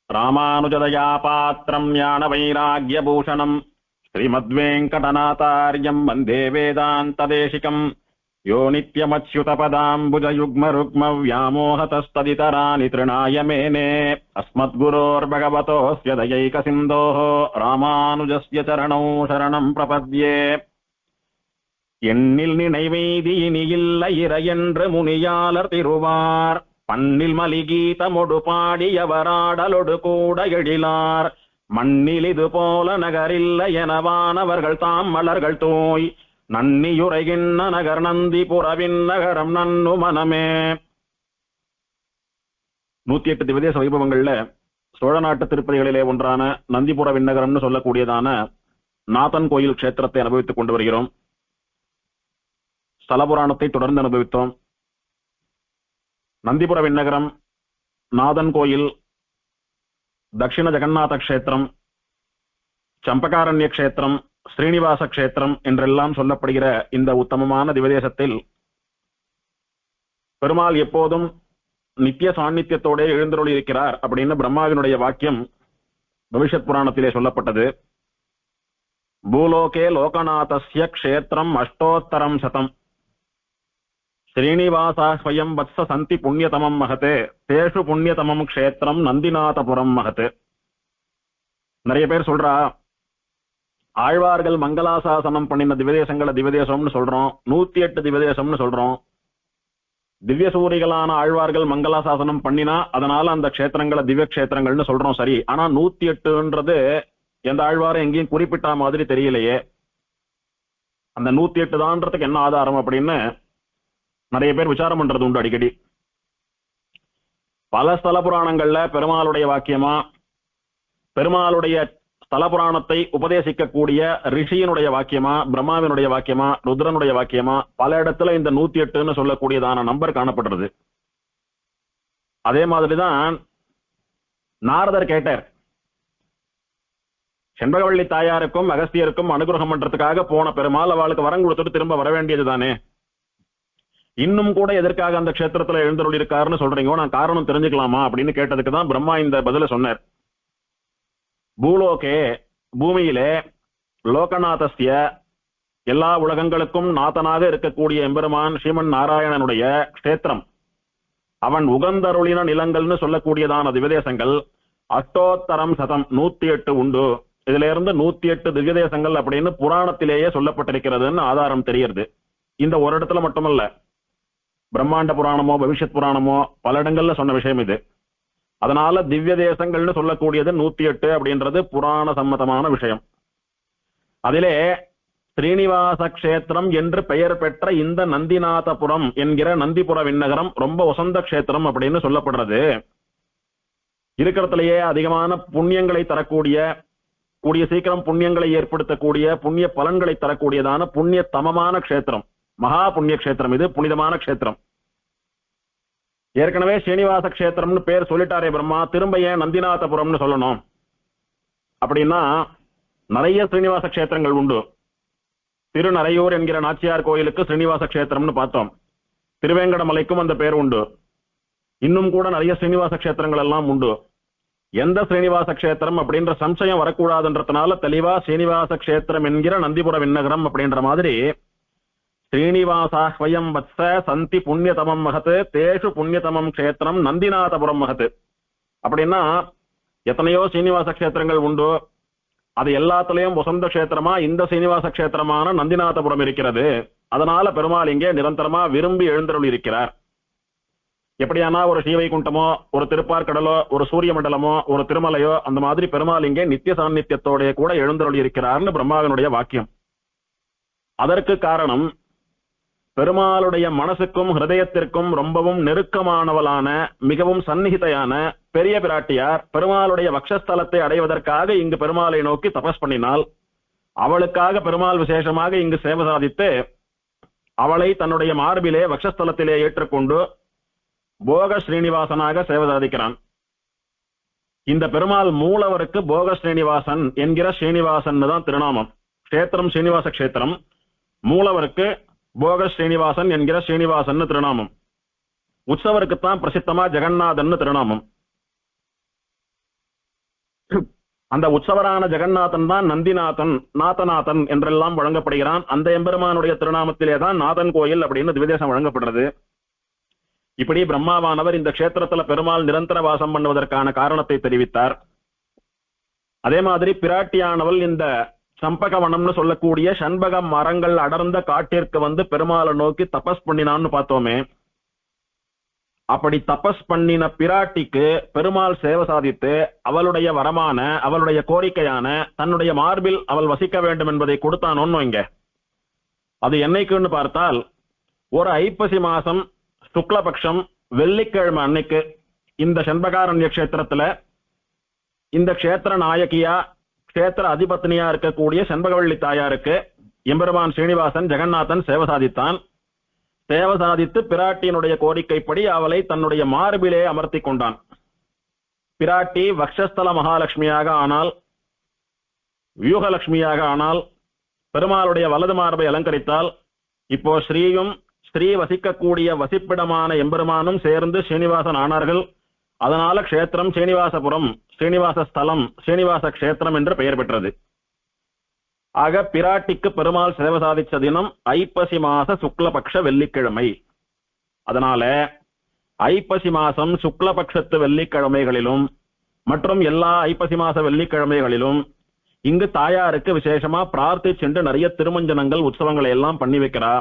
ராமானுஜதயா பாத்திரம் ஞான வைராக்யபூஷணம் ஸ்ரீமத்வேங்கடநாதார்யம் வந்தே வேதாந்ததேசிகம் யோ நித்யமச்யுதபதாம்புஜயுக்மருக்ம வியாமோஹதஸ்ததிதராணி த்ருணாய மேனே அஸ்மத்குரோர்பகவதோஸ்ய தயைகசிந்தோः ராமானுஜஸ்ய சரணௌ சரணம் பிரபத்யே. எண்ணில் நினைவெய்தி இனி இல்லை இறையென்று முனியாளர் திருவார் பண்ணில் மலிகீதமொடு பாடியவராடலொடு கூட எழிலார் மண்ணில் இது போல நகரில்லை எனவானவர்கள் தாம் மலர்கள் தோய் நன்னியுரைகின்ற நகர் நந்திபுரவின் நகரம் நன்னு மனமே. 108 திவ்யதேச வைபவங்கள்ல சோழ நாட்டு திருப்பதிகளிலே ஒன்றான நந்திபுர விண்ணகரம்னு சொல்லக்கூடியதான நாதன் கோயில் கஷேத்திரத்தை அனுபவித்துக் கொண்டு வருகிறோம். ஸ்தலபுராணத்தை தொடர்ந்து அனுபவித்தோம். நந்திபுர விண்ணகரம், நாதன் கோயில், தட்சிண ஜெகநாத கஷேத்திரம், சம்பகாரண்ய கஷேத்திரம், ஸ்ரீனிவாச கஷேத்திரம் என்றெல்லாம் சொல்லப்படுகிற இந்த உத்தமமான திவதேசத்தில் பெருமாள் எப்போதும் நித்திய சாநித்தியத்தோட எழுந்தருளி இருக்கிறார் அப்படின்னு பிரம்மாவினுடைய வாக்கியம் பவிஷ்யத் புராணத்திலே சொல்லப்பட்டது. பூலோகே லோகநாதஸ்ய க்ஷேத்திரம் அஷ்டோத்தரம் சதம் ஸ்ரீனிவாசா ஸ்வயம் வத்ச சந்தி புண்ணியதமம் மகதே தேஷு புண்ணியதமம் க்ஷேத்திரம் நந்திநாதபுரம் மகதே. நிறைய பேர் சொல்றா ஆழ்வார்கள் மங்களாசாசனம் பண்ணின திவதேசங்களை திவதேசம்னு சொல்றோம், 108 திவதேசம்னு சொல்றோம். திவ்யசூரிகளான ஆழ்வார்கள் மங்களாசாசனம் பண்ணினா அதனால அந்த க்ஷேத்திரங்களை திவ்ய கஷேத்திரங்கள்னு சொல்றோம். சரி, ஆனா 108ன்றது எந்த ஆழ்வாரும் எங்கேயும் குறிப்பிட்ட மாதிரி தெரியலையே. அந்த 108 தான்றதுக்கு என்ன ஆதாரம் அப்படின்னு நிறைய பேர் விசாரம் பண்றது உண்டு அடிக்கடி. பல ஸ்தல புராணங்கள்ல பெருமாளுடைய வாக்கியமா, பெருமாளுடைய ஸ்தல புராணத்தை உபதேசிக்கக்கூடிய ரிஷியினுடைய வாக்கியமா, பிரம்மாவினுடைய வாக்கியமா, ருத்ரனுடைய வாக்கியமா, பல இடத்துல இந்த 108ன்னு சொல்லக்கூடியதான நம்பர் காணப்படுறது. அதே மாதிரிதான் நாரதர் கேட்டார், செண்பகவள்ளி தாயாருக்கும் அகஸ்தியருக்கும் அனுகிரகம் பண்றதுக்காக போன பெருமாள் அவளுக்கு வரம் கொடுத்துட்டு திரும்ப வர வேண்டியது தானே, இன்னும் கூட எதற்காக அந்த க்ஷேத்திரத்துல எழுந்தருள் இருக்காருன்னு சொல்றீங்க, நான் காரணம் தெரிஞ்சுக்கலாமா அப்படின்னு கேட்டதுக்கு தான் பிரம்மா இந்த பதில சொன்னார். பூலோகே பூமியிலே லோகநாதஸ்ய எல்லா உலகங்களுக்கும் நாதனாக இருக்கக்கூடிய எம்பெருமான் ஸ்ரீமன் நாராயணனுடைய க்ஷேத்திரம், அவன் உகந்தருளின நிலங்கள்னு சொல்லக்கூடியதான திவ்யதேசங்கள் அஷ்டோத்தரம் சதம் 108 உண்டு. இதுல இருந்து 108 திவ்யதேசங்கள் அப்படின்னு புராணத்திலேயே சொல்லப்பட்டிருக்கிறதுன்னு ஆதாரம் தெரியுது. இந்த ஒரு இடத்துல மட்டுமல்ல, பிரம்மாண்ட புராணமோ பவிஷ்யத் புராணமோ பல இடங்கள்ல சொன்ன விஷயம் இது. அதனால திவ்ய தேசங்கள்னு சொல்லக்கூடியது 108 அப்படின்றது புராண சம்மதமான விஷயம். அதிலே ஸ்ரீனிவாச கஷேத்திரம் என்று பெயர் பெற்ற இந்த நந்திநாதபுரம் என்கிற நந்திபுர விண்ணகரம் ரொம்ப உசந்த கஷேத்திரம் அப்படின்னு சொல்லப்படுறது. இருக்கிறதுலயே அதிகமான புண்ணியங்களை தரக்கூடிய, கூடிய சீக்கிரம் புண்ணியங்களை ஏற்படுத்தக்கூடிய, புண்ணிய பலன்களை தரக்கூடியதான புண்ணிய தமமான கஷேத்திரம், மகா புண்ணிய கஷேத்திரம். இது புனிதமான கஷேத்திரம். ஏற்கனவே ஸ்ரீனிவாச கஷேத்திரம்னு பேர் சொல்லிட்டாரே பிரம்மா, திரும்ப ஏன் நந்திநாதபுரம்னு சொல்லணும் அப்படின்னா, நிறைய ஸ்ரீனிவாச கஷேத்திரங்கள் உண்டு. திருநரையூர் என்கிற நாச்சியார் கோயிலுக்கு ஸ்ரீனிவாச கஷேத்திரம்னு பார்த்தோம். திருவேங்கடமலைக்கும் அந்த பேர் உண்டு. இன்னும் கூட நிறைய ஸ்ரீனிவாச கஷேத்திரங்கள் எல்லாம் உண்டு. எந்த ஸ்ரீனிவாச கஷேத்திரம் அப்படின்ற சம்சயம் வரக்கூடாதுன்றதுனால தெளிவா ஸ்ரீனிவாச கஷேத்திரம் என்கிற நந்திபுர விண்ணகரம் அப்படின்ற மாதிரி ஸ்ரீனிவாசா ஸ்வயம் வத்ச சந்தி புண்ணியதமம் மகத்து தேஷு புண்ணியதமம் க்ஷேத்திரம் நந்திநாதபுரம் மகத்து. அப்படின்னா எத்தனையோ ஸ்ரீனிவாச கஷேத்திரங்கள் உண்டு. அது எல்லாத்துலயும் வசந்த கஷேத்திரமா இந்த ஸ்ரீனிவாச கஷேத்திரமான நந்திநாதபுரம் இருக்கிறது. அதனால பெருமாள் இங்கே நிரந்தரமா விரும்பி எழுந்தருள் இருக்கிறார். எப்படியானா ஒரு ஸ்ரீவைகுண்டமோ, ஒரு திருப்பார்கடலோ, ஒரு சூரிய மண்டலமோ, ஒரு திருமலையோ, அந்த மாதிரி பெருமாள் இங்கே நித்திய சாநித்தியத்தோட கூட எழுந்தருள் இருக்கிறார்னு பிரம்மாவினுடைய வாக்கியம். அதற்கு காரணம், பெருமாளுடைய மனசுக்கும் ஹிருதயத்திற்கும் ரொம்பவும் நெருக்கமானவளான, மிகவும் சந்நிகிதையான பெரிய பிராட்டியார் பெருமாளுடைய வக்ஷஸ்தலத்தை அடைவதற்காக இங்கு பெருமாளை நோக்கி தபஸ் பண்ணினால், அவளுக்காக பெருமாள் விசேஷமாக இங்கு சேவை சாதித்து அவளை தன்னுடைய மார்பிலே வக்ஷஸ்தலத்திலே ஏற்றுக்கொண்டு போக ஸ்ரீனிவாசனாக சேவை சாதிக்கிறான். இந்த பெருமாள் மூலவருக்கு போக ஸ்ரீனிவாசன் என்கிற ஸ்ரீனிவாசன் தான் திருநாமம். கஷேத்திரம் ஸ்ரீனிவாச கஷேத்திரம், மூலவருக்கு போக ஸ்ரீனிவாசன் என்கிற ஸ்ரீனிவாசன் திருநாமம். உற்சவருக்குத்தான் பிரசித்தமா ஜெகநாதன் திருநாமம். அந்த உற்சவரான ஜெகநாதன் தான் நந்திநாதன், நாதநாதன் என்றெல்லாம் வழங்கப்படுகிறான். அந்த எம்பெருமானுடைய திருநாமத்திலே தான் நாதன் கோயில் அப்படின்னு திவிதேசம் வழங்கப்படுறது. இப்படி பிரம்மாவானவர் இந்த க்ஷேத்திரத்துல பெருமாள் நிரந்தர வாசம் பண்ணுவதற்கான காரணத்தை தெரிவித்தார். அதே மாதிரி பிராட்டியானவள் இந்த சம்பகவனம்னு சொல்லக்கூடிய சண்பக மரங்கள் அடர்ந்த காட்டிற்கு வந்து பெருமாளை நோக்கி தபஸ் பண்ணினான்னு பார்த்தோமே. அப்படி தபஸ் பண்ணின பிராட்டிக்கு பெருமாள் சேவை சாதித்து அவளுடைய வரமான, அவளுடைய கோரிக்கையான தன்னுடைய மார்பில் அவள் வசிக்க வேண்டும் என்பதை கொடுத்தானோன்னு இங்க. அது என்னைக்குன்னு பார்த்தால் ஒரு ஐப்பசி மாசம் சுக்லபக்ஷம் வெள்ளிக்கிழமை அன்னைக்கு இந்த சண்பகாரண்ய கஷேத்திரத்துல இந்த க்ஷேத்திர நாயகியா க்ஷேத்திர அதிபத்னியா இருக்கக்கூடிய சண்பகவள்ளி தாயாருக்கு எம்பெருமான் ஸ்ரீனிவாசன் ஜெகநாதன் சேவை சாதித்தான். சேவை சாதித்து பிராட்டியினுடைய கோரிக்கைப்படி அவளை தன்னுடைய மார்பிலே அமர்த்தி கொண்டான். பிராட்டி வக்ஷஸ்தல மகாலட்சுமியாக ஆனால், வியூகலட்சுமியாக ஆனால், பெருமாளுடைய வலது மார்பை அலங்கரித்தால், இப்போ ஸ்ரீயும் ஸ்ரீ வசிக்கக்கூடிய வசிப்பிடமான எம்பெருமானும் சேர்ந்து ஸ்ரீனிவாசன் ஆனார்கள். அதனால க்ஷேத்திரம் ஸ்ரீனிவாசபுரம், ஸ்ரீனிவாச ஸ்தலம், ஸ்ரீனிவாச க்ஷேத்திரம் என்று பெயர் பெற்றது. ஆக பிராட்டிக்கு பெருமாள் சேவை சாதிச்ச தினம் ஐப்பசி மாச சுக்லபக்ஷ வெள்ளிக்கிழமை. அதனால ஐப்பசி மாசம் சுக்லபக்ஷத்து வெள்ளிக்கிழமைகளிலும் மற்றும் எல்லா ஐப்பசி மாச வெள்ளிக்கிழமைகளிலும் இங்கு தாயாருக்கு விசேஷமா பிரார்த்திச்சென்று நிறைய திருமஞ்சனங்கள் உற்சவங்களை எல்லாம் பண்ணி வைக்கிறா.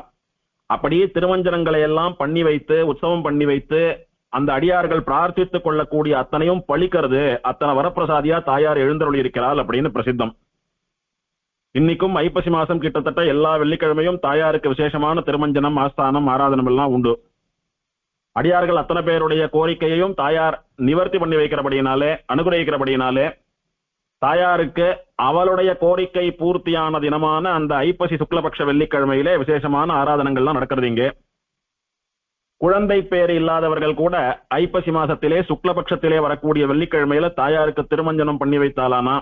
அப்படியே திருமஞ்சனங்களை எல்லாம் பண்ணி வைத்து உற்சவம் பண்ணி வைத்து அந்த அடியார்கள் பிரார்த்தித்துக் கொள்ளக்கூடிய அத்தனையும் பழிக்கிறது. அத்தனை வரப்பிரசாதியா தாயார் எழுந்தருளி இருக்கிறாள் அப்படின்னு பிரசித்தம். இன்னைக்கும் ஐப்பசி மாசம் கிட்டத்தட்ட எல்லா வெள்ளிக்கிழமையும் தாயாருக்கு விசேஷமான திருமஞ்சனம், ஆஸ்தானம், ஆராதனம் எல்லாம் உண்டு. அடியார்கள் அத்தனை பேருடைய கோரிக்கையையும் தாயார் நிவர்த்தி பண்ணி வைக்கிறபடியினாலே, அனுகிரகிக்கிறபடியினாலே தாயாருக்கு அவளுடைய கோரிக்கை பூர்த்தியான தினமான அந்த ஐப்பசி சுக்லபக்ஷ வெள்ளிக்கிழமையிலே விசேஷமான ஆராதனங்கள்லாம் நடக்கிறது. இங்கே குழந்தை பேர் இல்லாதவர்கள் கூட ஐப்பசி மாசத்திலே சுக்லபக்ஷத்திலே வரக்கூடிய வெள்ளிக்கிழமையில தாயாருக்கு திருமஞ்சனம் பண்ணி வைத்தாலானா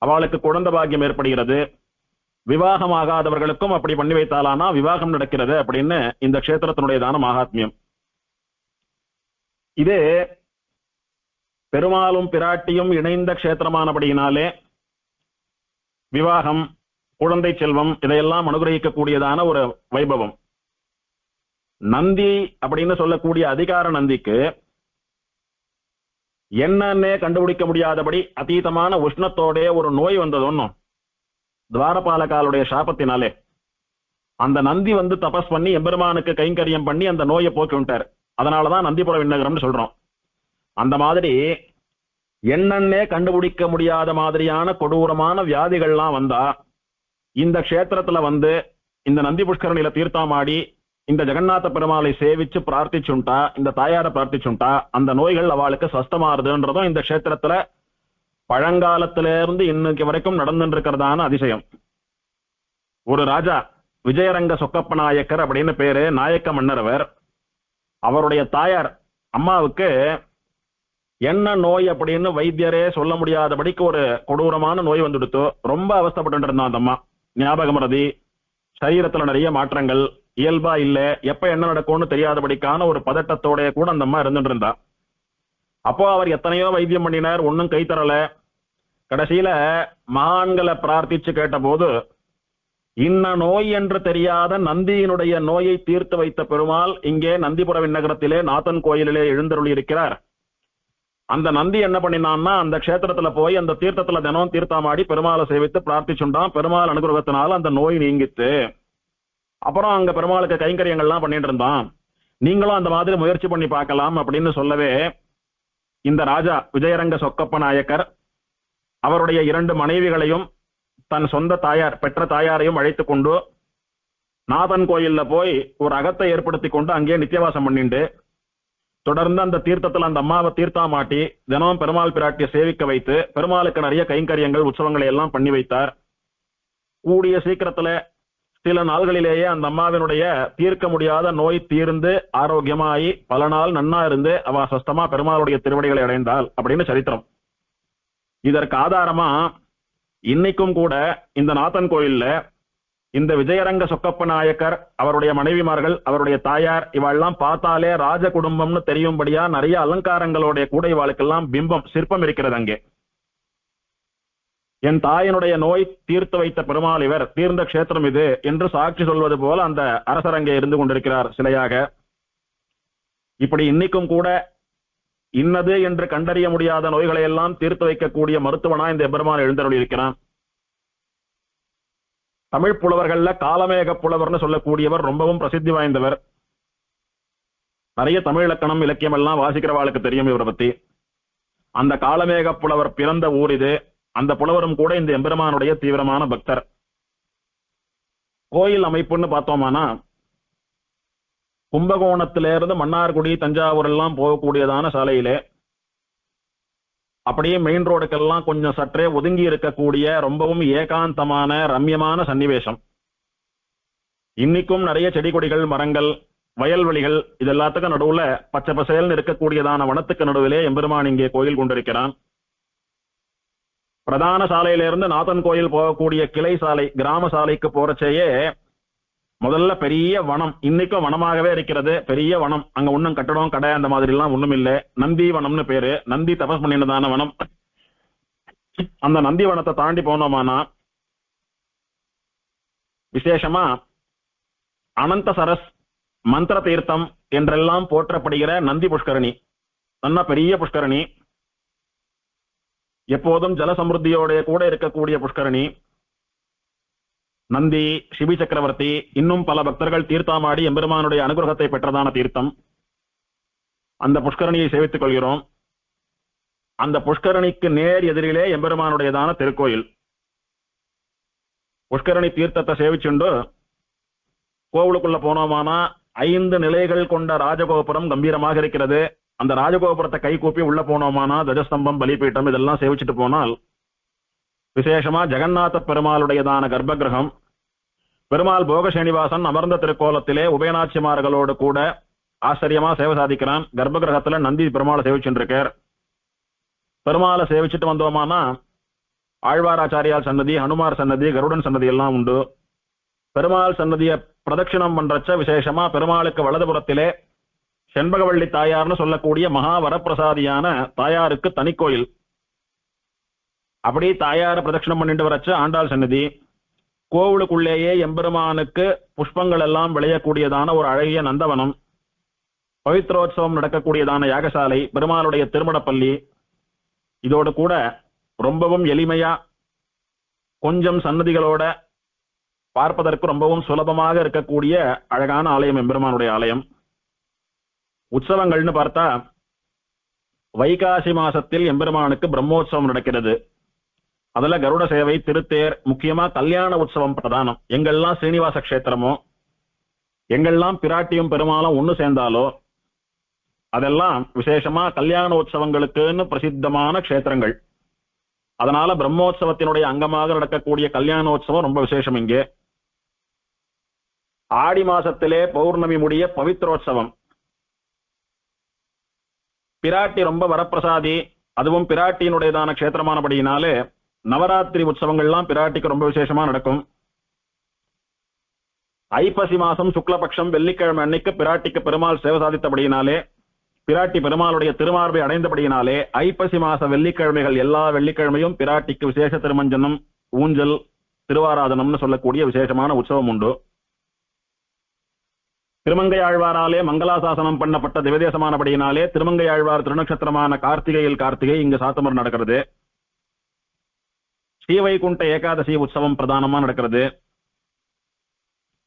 அவளுக்கு குழந்தை பாக்கியம் ஏற்படுகிறது. விவாகமாகாதவர்களுக்கும் அப்படி பண்ணி வைத்தாலானா விவாகம் நடக்கிறது அப்படின்னு இந்த க்ஷேத்திரத்தினுடையதான மகாத்மியம். இது பெருமாளும் பிராட்டியும் இணைந்த க்ஷேத்திரமானபடியினாலே விவாகம், குழந்தை செல்வம் இதையெல்லாம் அனுகிரகிக்கக்கூடியதான ஒரு வைபவம். நந்தி அப்படின்னு சொல்லக்கூடிய அதிகார நந்திக்கு என்னன்னே கண்டுபிடிக்க முடியாதபடி அதீதமான உஷ்ணத்தோட ஒரு நோய் வந்தது ஒன்னும் துவாரபாலகாலுடைய சாபத்தினாலே. அந்த நந்தி வந்து தபஸ் பண்ணி எம்பெருமானுக்கு கைங்கரியம் பண்ணி அந்த நோயை போக்கி விட்டார். அதனாலதான் நந்திபுர விண்ணகரம்னு சொல்றோம். அந்த மாதிரி என்னன்னே கண்டுபிடிக்க முடியாத மாதிரியான கொடூரமான வியாதிகள்லாம் வந்தா இந்த க்ஷேத்திரத்துல வந்து இந்த நந்தி புஷ்கரணியில தீர்த்தமாடி இந்த ஜெகநாத பெருமாளை சேவிச்சு பிரார்த்திச்சுண்டா, இந்த தாயார பிரார்த்திச்சுண்டா அந்த நோய்கள் அவளுக்கு சஸ்தமாறுதுன்றதும் இந்த க்ஷேத்திரத்துல பழங்காலத்திலிருந்து இன்னைக்கு வரைக்கும் நடந்துட்டு இருக்கிறதான அதிசயம். ஒரு ராஜா விஜயரங்க சொக்கப்ப நாயக்கர் அப்படின்னு பேரு, நாயக்க மன்னரவர். அவருடைய தாயார் அம்மாவுக்கு என்ன நோய் அப்படின்னு வைத்தியரே சொல்ல முடியாதபடிக்கு ஒரு கொடூரமான நோய் வந்துடுத்து. ரொம்ப அவஸ்தப்பட்டு இருந்தான் அந்த அம்மா. ஞாபக மறதி, சரீரத்துல நிறைய மாற்றங்கள், இயல்பா இல்ல, எப்ப என்ன நடக்கும்னு தெரியாதபடிக்கான ஒரு பதட்டத்தோட கூட அந்த அம்மா இருந்துட்டு இருந்தா. அப்போ அவர் எத்தனையோ வைத்தியம் பண்ணினார், ஒன்னும் கை தரல. கடைசியில மகான்களை பிரார்த்திச்சு கேட்ட போது இன்ன நோய் என்று தெரியாத நந்தியினுடைய நோயை தீர்த்து வைத்த பெருமாள் இங்கே நந்திபுர விண்ணகரத்திலே நாதன் கோயிலிலே எழுந்தருளி இருக்கிறார். அந்த நந்தி என்ன பண்ணினான்னா அந்த க்ஷேத்திரத்துல போய் அந்த தீர்த்தத்துல தினம் தீர்த்தமாடி பெருமாளை சேவித்து பிரார்த்திச்சுண்டான். பெருமாள் அனுகிரகத்தினால அந்த நோய் நீங்கித்து. அப்புறம் அங்க பெருமாளுக்கு கைங்கரியங்கள்லாம் பண்ணிட்டு இருந்தான். நீங்களும் அந்த மாதிரி முயற்சி பண்ணி பார்க்கலாம் அப்படின்னு சொல்லவே இந்த ராஜா விஜயரங்க சொக்கப்ப நாயக்கர் அவருடைய 2 மனைவிகளையும் தன் சொந்த தாயார் பெற்ற தாயாரையும் அழைத்து கொண்டு நாதன் கோயில்ல போய் ஒரு அகத்தை ஏற்படுத்தி கொண்டு அங்கே நித்தியவாசம் பண்ணிண்டு தொடர்ந்து அந்த தீர்த்தத்துல அந்த அம்மாவை தீர்த்தாமாட்டி தினம் பெருமாள் பிராட்டியை சேவிக்க வைத்து பெருமாளுக்கு நிறைய கைங்கரியங்கள் உற்சவங்களை எல்லாம் பண்ணி வைத்தார். கூடிய சீக்கிரத்துல சில நாள்களிலேயே அந்த அம்மாவினுடைய தீர்க்க முடியாத நோய் தீர்ந்து ஆரோக்கியமாயி பல நாள் நன்னா இருந்து அவ சொஸ்தமா பெருமாளுடைய திருவடிகளை அடைந்தாள் அப்படின்னு சரித்திரம். இதற்கு ஆதாரமா இன்னைக்கும் கூட இந்த நாதன் கோயில்ல இந்த விஜயரங்க சொக்கப்ப நாயக்கர் அவருடைய மனைவிமார்கள் அவருடைய தாயார் இவெல்லாம் பார்த்தாலே ராஜ குடும்பம்னு தெரியும்படியா நிறைய அலங்காரங்களுடைய கூட இவாளுக்கெல்லாம் பிம்பம் சிற்பம் இருக்கிறது. அங்கே என் தாயினுடைய நோய் தீர்த்து வைத்த பெருமாள் இவர், தீர்ந்த க்ஷேத்திரம் இது என்று சாட்சி சொல்வது போல அந்த அரசர் அங்கே இருந்து கொண்டிருக்கிறார் சிலையாக. இப்படி இன்னைக்கும் கூட இன்னது என்று கண்டறிய முடியாத நோய்களை எல்லாம் தீர்த்து வைக்கக்கூடிய மருத்துவனா இந்த எம்பெருமான் எழுந்தருளி இருக்கிறான். தமிழ் புலவர்கள்ல காலமேக புலவர்னு சொல்லக்கூடியவர் ரொம்பவும் பிரசித்தி வாய்ந்தவர். நிறைய தமிழ் இலக்கணம் இலக்கியம் எல்லாம் வாசிக்கிறவாளுக்கு தெரியும் இவரை பத்தி. அந்த காலமேக புலவர் பிறந்த ஊர் இது. அந்த புலவரும் கூட இந்த எம்பெருமானுடைய தீவிரமான பக்தர். கோயில் அமைப்புன்னு பார்த்தோமானா கும்பகோணத்திலிருந்து மன்னார்குடி தஞ்சாவூர் எல்லாம் போகக்கூடியதான சாலையிலே அப்படியே மெயின் ரோடுக்கெல்லாம் கொஞ்சம் சற்றே ஒதுங்கி இருக்கக்கூடிய ரொம்பவும் ஏகாந்தமான ரம்யமான சன்னிவேசம். இன்னைக்கும் நிறைய செடி கொடிகள் மரங்கள் வயல்வெளிகள் இதெல்லாத்துக்கும் நடுவுல பச்சை பசேல்னு இருக்கக்கூடியதான வனத்துக்கு நடுவிலே எம்பெருமான் இங்கே கோயில் கொண்டிருக்கிறான். பிரதான சாலையிலிருந்து நாதன் கோயில் போகக்கூடிய கிளை சாலை கிராம சாலைக்கு போறச்சேயே முதல்ல பெரிய வனம், இன்னைக்கும் வனமாகவே இருக்கிறது. பெரிய வனம், அங்க ஒன்னும் கட்டடம் கடை அந்த மாதிரி எல்லாம் ஒண்ணும் இல்லை. நந்தி வனம்னு பேரு. நந்தி தபஸ் பண்ணினதான வனம். அந்த நந்தி வனத்தை தாண்டி போனோமானா விசேஷமா அனந்த சரஸ் மந்திர தீர்த்தம் என்றெல்லாம் போற்றப்படுகிற நந்தி புஷ்கரணி, நல்ல பெரிய புஷ்கரணி, எப்போதும் ஜல சமிருத்தியோட கூட இருக்கக்கூடிய புஷ்கரணி. நந்தி, சிபி சக்கரவர்த்தி, இன்னும் பல பக்தர்கள் தீர்த்தாமாடி எம்பெருமானுடைய அனுகிரகத்தை பெற்றதான தீர்த்தம். அந்த புஷ்கரணியை சேவித்துக் கொள்கிறோம். அந்த புஷ்கரணிக்கு நேர் எதிரிலே எம்பெருமானுடையதான திருக்கோயில். புஷ்கரணி தீர்த்தத்தை சேவிச்சுண்டு கோவிலுக்குள்ள போனோமானா 5 நிலைகள் கொண்ட ராஜகோபுரம் கம்பீரமாக இருக்கிறது. அந்த ராஜகோபுரத்தை கை கூப்பி உள்ள போனோமானா துவஜஸ்தம்பம் பலிபீட்டம் இதெல்லாம் சேவிச்சுட்டு போனால் விசேஷமா ஜெகநாத பெருமாளுடையதான கர்ப்பகிரகம், பெருமாள் போக சீனிவாசன் அமர்ந்த திருக்கோலத்திலே உபயநாச்சிமார்களோடு கூட ஆச்சரியமா சேவை சாதிக்கிறான். கர்ப்பகிரகத்துல நந்தி பெருமாளை சேவிச்சுருக்கார். பெருமாளை சேவிச்சுட்டு வந்தோமானா ஆழ்வாராச்சாரியால் சன்னதி, ஹனுமார் சன்னதி, கருடன் சன்னதி எல்லாம் உண்டு. பெருமாள் சன்னதியை பிரதட்சிணம் பண்றச்ச விசேஷமா பெருமாளுக்கு வலதுபுறத்திலே செண்பகவள்ளி தாயார்னு சொல்லக்கூடிய மகா வரப்பிரசாதியான தாயாருக்கு தனி கோயில். அப்படி தாயார பிரதட்சிணம் பண்ணிட்டு வரச்ச ஆண்டாள் சன்னதி. கோவிலுக்குள்ளேயே எம்பெருமானுக்கு புஷ்பங்கள் எல்லாம் விளையக்கூடியதான ஒரு அழகிய நந்தவனம், பவித்ரோத்சவம் நடக்கக்கூடியதான யாகசாலை, பெருமாளுடைய திருமணப்பள்ளி. இதோடு கூட ரொம்பவும் எளிமையா கொஞ்சம் சன்னதிகளோட பார்ப்பதற்கு ரொம்பவும் சுலபமாக இருக்கக்கூடிய அழகான ஆலயம் எம்பெருமானுடைய ஆலயம். உற்சவங்கள்னு பார்த்தா வைகாசி மாசத்தில் எம்பெருமானுக்கு பிரம்மோற்சவம் நடக்கிறது. அதுல கருட சேவை, திருத்தேர், முக்கியமா கல்யாண உற்சவம் பிரதானம். எங்கெல்லாம் ஸ்ரீனிவாச கஷேத்திரமோ, எங்கெல்லாம் பிராட்டியும் பெருமாளும் ஒண்ணு சேர்ந்தாலோ அதெல்லாம் விசேஷமா கல்யாண உற்சவங்களுக்குன்னு பிரசித்தமான கஷேத்திரங்கள். அதனால பிரம்மோற்சவத்தினுடைய அங்கமாக நடக்கக்கூடிய கல்யாணோற்சவம் ரொம்ப விசேஷம். இங்கே ஆடி மாசத்திலே பௌர்ணமி முடிய பவித்ரோற்சவம். பிராட்டி ரொம்ப வரப்பிரசாதி, அதுவும் பிராட்டியினுடையதான கஷேத்திரமானபடியினாலே நவராத்திரி உற்சவங்கள்லாம் பிராட்டிக்கு ரொம்ப விசேஷமா நடக்கும். ஐப்பசி மாசம் சுக்லபக்ஷம் வெள்ளிக்கிழமை அன்னைக்கு பிராட்டிக்கு பெருமாள் சேவை சாதித்தபடியினாலே, பிராட்டி பெருமாளுடைய திருமார்பை அடைந்தபடியினாலே ஐப்பசி மாச வெள்ளிக்கிழமைகள் எல்லா வெள்ளிக்கிழமையும் பிராட்டிக்கு விசேஷ திருமஞ்சனம், ஊஞ்சல், திருவாராதனம்னு சொல்லக்கூடிய விசேஷமான உற்சவம் உண்டு. திருமங்கை ஆழ்வாராலே மங்களாசாசனம் பண்ணப்பட்ட திவதேசமானபடியினாலே திருமங்கை ஆழ்வார் திருநக்ஷத்திரமான கார்த்திகையில் கார்த்திகை இங்கு சாத்தமர் நடக்கிறது. ஸ்ரீவைகுண்ட ஏகாதசி உற்சவம் பிரதானமா நடக்கிறது.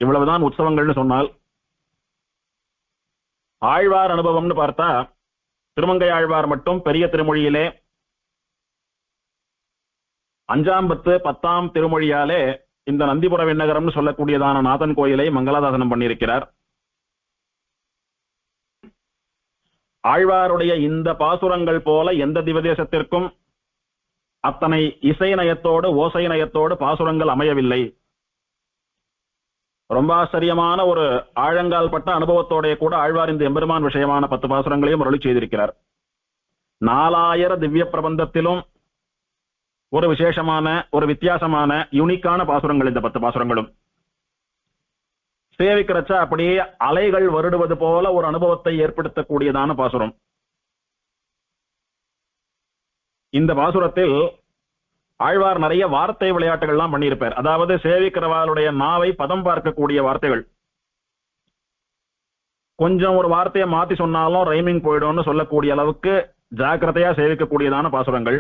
இவ்வளவுதான் உற்சவங்கள்னு சொன்னால். ஆழ்வார் அனுபவம்னு பார்த்தா திருமங்கை ஆழ்வார் மட்டும் பெரிய திருமொழியிலே 5ஆம் பத்து 10ஆம் திருமொழியாலே இந்த நந்திபுர விண்ணகரம்னு சொல்லக்கூடியதான நாதன் கோயிலை மங்களாதாசனம் பண்ணியிருக்கிறார். ஆழ்வாருடைய இந்த பாசுரங்கள் போல எந்த திவதேசத்திற்கும் அத்தனை இசை நயத்தோடு ஓசை நயத்தோடு பாசுரங்கள் அமையவில்லை. ரொம்ப ஆச்சரியமான ஒரு ஆழங்கால் பட்ட அனுபவத்தோடைய கூட ஆழ்வார் இந்த எம்பெருமான் விஷயமான 10 பாசுரங்களையும் அருளி செய்திருக்கிறார். 4000 திவ்ய பிரபந்தத்திலும் ஒரு விசேஷமான ஒரு வித்தியாசமான யூனிக்கான பாசுரங்கள் இந்த 10 பாசுரங்களும். சேவிக்கிறச்ச அப்படியே அலைகள் வருடுவது போல ஒரு அனுபவத்தை ஏற்படுத்தக்கூடியதான பாசுரம். இந்த பாசுரத்தில் ஆழ்வார் நிறைய வார்த்தை விளையாட்டுகள்லாம் பண்ணியிருப்பார். அதாவது சேவிக்கிறவாளுடைய நாவை பதம் பார்க்கக்கூடிய வார்த்தைகள். கொஞ்சம் ஒரு வார்த்தையை மாத்தி சொன்னாலும் ரைமிங் போயிடும்னு சொல்லக்கூடிய அளவுக்கு ஜாக்கிரதையா சேவிக்கக்கூடியதான பாசுரங்கள்.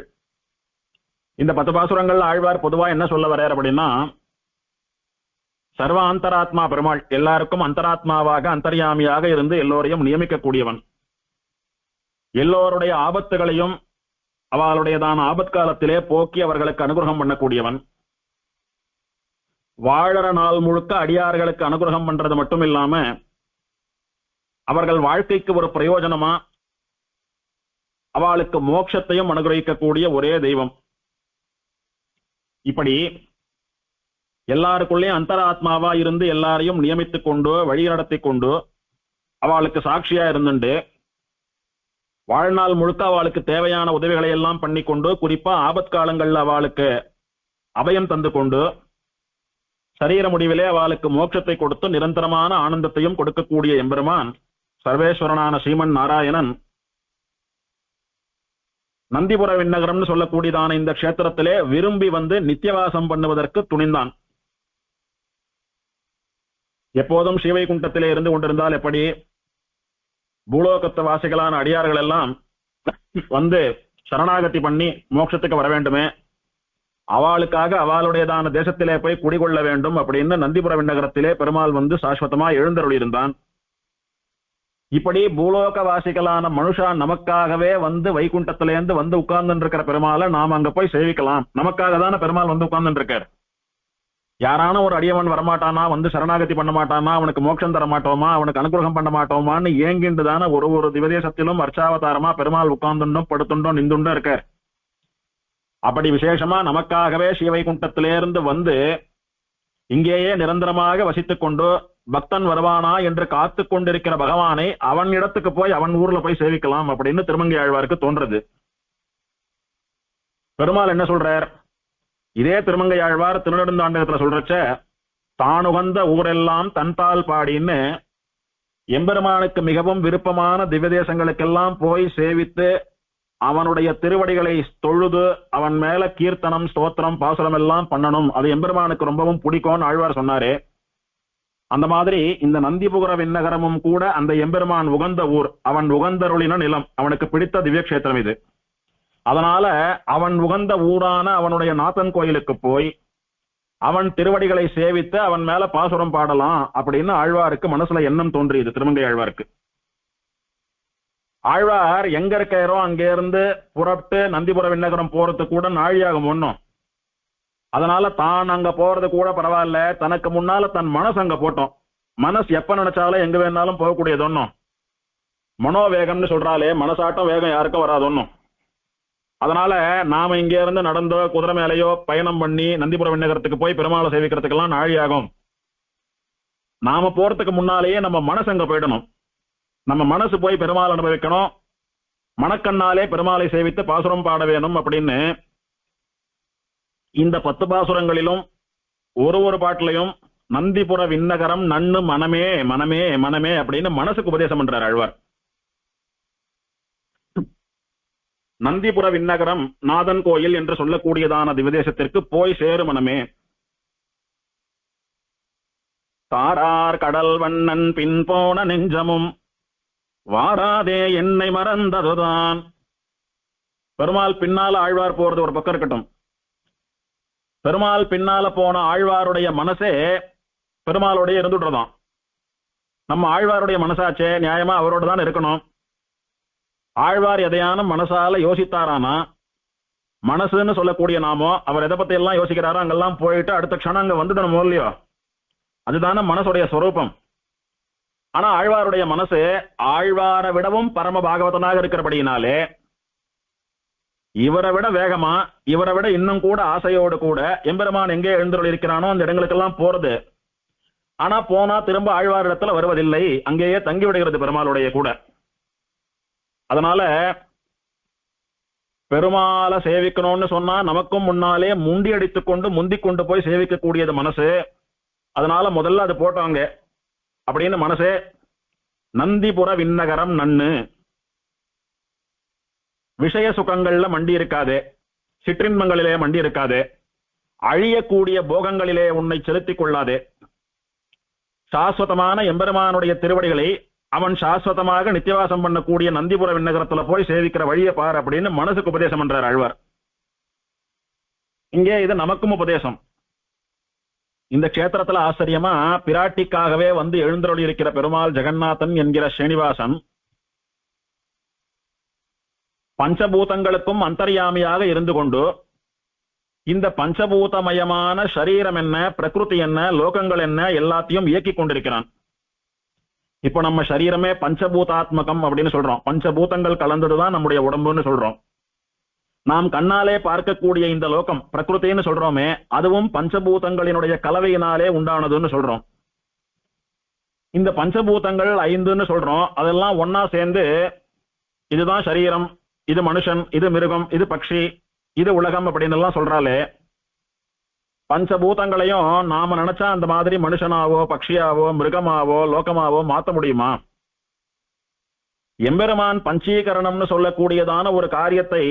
இந்த 10 பாசுரங்கள் ஆழ்வார் பொதுவா என்ன சொல்ல வர்றார் அப்படின்னா, சர்வ அந்தராத்மா பெருமாள், எல்லாருக்கும் அந்தராத்மாவாக அந்தர்யாமியாக இருந்து எல்லோரையும் நியமிக்கக்கூடியவன், எல்லோருடைய ஆபத்துகளையும் அவளுடையதான ஆபத்காலத்திலே போக்கி அவர்களுக்கு அனுகிரகம் பண்ணக்கூடியவன், வாழற நாள் முழுக்க அடியார்களுக்கு அனுகிரகம் பண்றது மட்டும் இல்லாம அவர்கள் வாழ்க்கைக்கு ஒரு பிரயோஜனமா அவளுக்கு மோட்சத்தையும் அனுகிரகிக்கக்கூடிய ஒரே தெய்வம். இப்படி எல்லாருக்குள்ளே அந்தராத்மாவா இருந்து எல்லாரையும் நியமித்துக் கொண்டு வழி நடத்தி கொண்டு அவளுக்கு சாட்சியா இருந்துண்டு வாழ்நாள் முழுக்க அவளுக்கு தேவையான உதவிகளை எல்லாம் பண்ணி கொண்டு, குறிப்பா ஆபத்காலங்கள்ல அவளுக்கு அபயம் தந்து கொண்டு சரீர முடிவிலே அவளுக்கு மோட்சத்தை கொடுத்து நிரந்தரமான ஆனந்தத்தையும் கொடுக்கக்கூடிய எம்பெருமான் சர்வேஸ்வரனான ஸ்ரீமன் நாராயணன் நந்திபுர விண்ணகரம்னு சொல்லக்கூடியதான இந்த க்ஷேத்திரத்திலே விரும்பி வந்து நித்தியவாசம் பண்ணுவதற்கு துணிந்தான். எப்போதும் ஸ்ரீவைகுண்டத்திலே இருந்து கொண்டிருந்தால் எப்படி பூலோகத்த வாசிகளான அடியார்கள் எல்லாம் வந்து சரணாகதி பண்ணி மோட்சத்துக்கு வர வேண்டுமே, அவளுக்காக அவளுடையதான தேசத்திலே போய் குடிகொள்ள வேண்டும் அப்படின்னு நந்திபுர விண்ணகரத்திலே பெருமாள் வந்து சாஸ்வதமா எழுந்தருளி இருந்தான். இப்படி பூலோக வாசிகளான மனுஷா நமக்காகவே வந்து வைகுண்டத்திலேருந்து வந்து உட்கார்ந்து இருக்கிற பெருமாளை நாம் அங்க போய் சேவிக்கலாம். நமக்காக தானே பெருமாள் வந்து உட்கார்ந்து இருக்கார். யாரான ஒரு அடியவன் வரமாட்டானா, வந்து சரணாகதி பண்ண மாட்டானா, அவனுக்கு மோட்சம் தர மாட்டோமா, அவனுக்கு அனுகிரகம் பண்ண மாட்டோமான்னு ஏங்கிண்டு தானே ஒரு திவதேசத்திலும் அர்ச்சாவதாரமா பெருமாள் உட்கார்ந்துண்டும் படுத்துண்டோம் நின்றுண்டும் இருக்கார். அப்படி விசேஷமா நமக்காகவே ஸ்ரீவைகுண்டத்திலிருந்து வந்து இங்கேயே நிரந்தரமாக வசித்துக் கொண்டு பக்தன் வருவானா என்று காத்து கொண்டிருக்கிற பகவானை அவன் இடத்துக்கு போய் அவன் ஊர்ல போய் சேவிக்கலாம் அப்படின்னு திருமங்கை ஆழ்வாருக்கு தோன்றது. பெருமாள் என்ன சொல்றார்? இதே திருமங்கை ஆழ்வார் திருநெடுந்தாண்டகத்துல சொல்றச்ச, தானுகந்த ஊரெல்லாம் தன்பால் பாடின்னு எம்பெருமானுக்கு மிகவும் விருப்பமான திவ்யதேசங்களுக்கெல்லாம் போய் சேவித்து அவனுடைய திருவடிகளை தொழுது அவன் மேல கீர்த்தனம் ஸ்தோத்திரம் பாசுரம் எல்லாம் பண்ணணும், அது எம்பெருமானுக்கு ரொம்பவும் பிடிக்கும்னு ஆழ்வார் சொன்னாரே. அந்த மாதிரி இந்த நந்திபுர விண்ணகரமும் கூட அந்த எம்பெருமான் உகந்த ஊர், அவன் உகந்தருளின நிலம், அவனுக்கு பிடித்த திவ்ய கஷேத்திரம் இது. அதனால அவன் உகந்த ஊரான அவனுடைய நாதன் கோயிலுக்கு போய் அவன் திருவடிகளை சேவித்து அவன் மேல பாசுரம் பாடலாம் அப்படின்னு ஆழ்வாருக்கு மனசுல எண்ணம் தோன்றியது. திருமங்கை ஆழ்வாருக்கு ஆழ்வார் எங்க இருக்காரோ அங்க இருந்து புறப்பட்டு நந்திபுர விண்ணகரம் போறது கூட நாழியாகும் ஒன்னும். அதனால தான் அங்க போறது கூட பரவாயில்ல, தனக்கு முன்னால தன் மனசு அங்க போட்டோம். மனசு எப்ப நினைச்சாலும் எங்க வேணாலும் போகக்கூடியது ஒன்னும். மனோவேகம்னு சொல்றாலே, மனசாட்டம் வேகம் யாருக்கும் வராது ஒன்னும். அதனால நாம இங்க இருந்து நடந்தோ குதிரை மேலையோ பயணம் பண்ணி நந்திபுர விண்ணகரத்துக்கு போய் பெருமாளை சேவிக்கிறதுக்கெல்லாம் நாழியாகும். நாம போறதுக்கு முன்னாலேயே நம்ம மனசு அங்க போயிடணும். நம்ம மனசு போய் பெருமாள் அனுபவிக்கணும், மனக்கண்ணாலே பெருமாளை சேவித்து பாசுரம் பாட வேணும் அப்படின்னு இந்த 10 பாசுரங்களிலும் ஒரு பாட்டிலையும் நந்திபுர விண்ணகரம் நன்னு மனமே மனமே மனமே அப்படின்னு மனசுக்கு உபதேசம் பண்றார் ஆழ்வார். நந்திபுர விண்ணகரம் நாதன் கோயில் என்று சொல்லக்கூடியதான திவதேசத்திற்கு போய் சேரு மனமே. தாரார் கடல் வண்ணன் பின் போன நெஞ்சமும் வாராதே என்னை மறந்ததுதான். பெருமாள் பின்னால ஆழ்வார் போறது ஒரு பக்கம் இருக்கட்டும், பெருமாள் பின்னால போன ஆழ்வாருடைய மனசே பெருமாளுடைய இருந்துடுறதாம். நம்ம ஆழ்வாருடைய மனசாச்சே, நியாயமா அவரோட தான் இருக்கணும். ஆழ்வார் எதையான மனசால யோசித்தாரானா, மனசுன்னு சொல்லக்கூடிய நாமோ அவர் எதை பத்தி எல்லாம் யோசிக்கிறாரோ அங்கெல்லாம் போயிட்டு அடுத்த க்ஷணம் அங்க வந்துடணும் இல்லையோ, அதுதானே மனசுடைய சொரூபம். ஆனா ஆழ்வாருடைய மனசு ஆழ்வாரை விடவும் பரம பாகவதனாக இருக்கிறபடியினாலே இவரை விட வேகமா, இவரை விட இன்னும் கூட ஆசையோடு கூட எம்பெருமான் எங்கே எழுந்தருள் இருக்கிறானோ அந்த இடங்களுக்கெல்லாம் போறது. ஆனா போனா திரும்ப ஆழ்வார் இடத்துல வருவதில்லை, அங்கேயே தங்கி விடுகிறது பெருமாளுடைய கூட. அதனால பெருமாளை சேவிக்கணும்னு சொன்னா நமக்கும் முன்னாலே முண்டி அடித்துக் கொண்டு முந்திக் கொண்டு போய் சேவிக்கக்கூடியது மனசு. அதனால முதல்ல அது போட்டோங்க அப்படின்னு மனசே நந்திபுர விண்ணகரம் நன்னு. விஷய சுகங்கள்ல மண்டி இருக்காதே, சிற்றின்பங்களிலே மண்டி இருக்காதே, அழியக்கூடிய போகங்களிலே உன்னை செலுத்திக் கொள்ளாதே, சாஸ்வதமான எம்பெருமானுடைய திருவடிகளை அவன் சாஸ்வதமாக நித்தியவாசம் பண்ணக்கூடிய நந்திபுர விண்ணகரத்துல போய் சேவிக்கிற வழியை பார் அப்படின்னு மனசுக்கு உபதேசம் பண்றார் ஆழ்வார். இங்கே இது நமக்கும் உபதேசம். இந்த கஷேத்திரத்துல ஆச்சரியமா பிராட்டிக்காகவே வந்து எழுந்தருளி இருக்கிற பெருமாள் ஜெகநாதன் என்கிற ஸ்ரீனிவாசன் பஞ்சபூதங்களுக்கும் அந்தர்யாமியாக இருந்து கொண்டு இந்த பஞ்சபூதமயமான சரீரம் என்ன, பிரகிருதி என்ன, லோகங்கள் என்ன எல்லாத்தையும் இயக்கிக் கொண்டிருக்கிறான். இப்ப நம்ம சரீரமே பஞ்சபூதாத்மகம் அப்படின்னு சொல்றோம். பஞ்சபூதங்கள் கலந்ததுதான் நம்முடைய உடம்புன்னு சொல்றோம். நாம் கண்ணாலே பார்க்கக்கூடிய இந்த லோகம் பிரகிருத்தின்னு சொல்றோமே, அதுவும் பஞ்சபூதங்களினுடைய கலவையினாலே உண்டானதுன்னு சொல்றோம். இந்த பஞ்சபூதங்கள் 5ன்னு சொல்றோம். அதெல்லாம் ஒன்னா சேர்ந்து இதுதான் சரீரம், இது மனுஷன், இது மிருகம், இது பக்ஷி, இது உலகம் அப்படின்னு எல்லாம் சொல்றாலே, பஞ்சபூதங்களையும் நாம நினைச்சா அந்த மாதிரி மனுஷனாவோ பக்ஷியாவோ மிருகமாவோ லோகமாவோ மாத்த முடியுமா? எம்பெருமான் பஞ்சீகரணம்னு சொல்லக்கூடியதான ஒரு காரியத்தை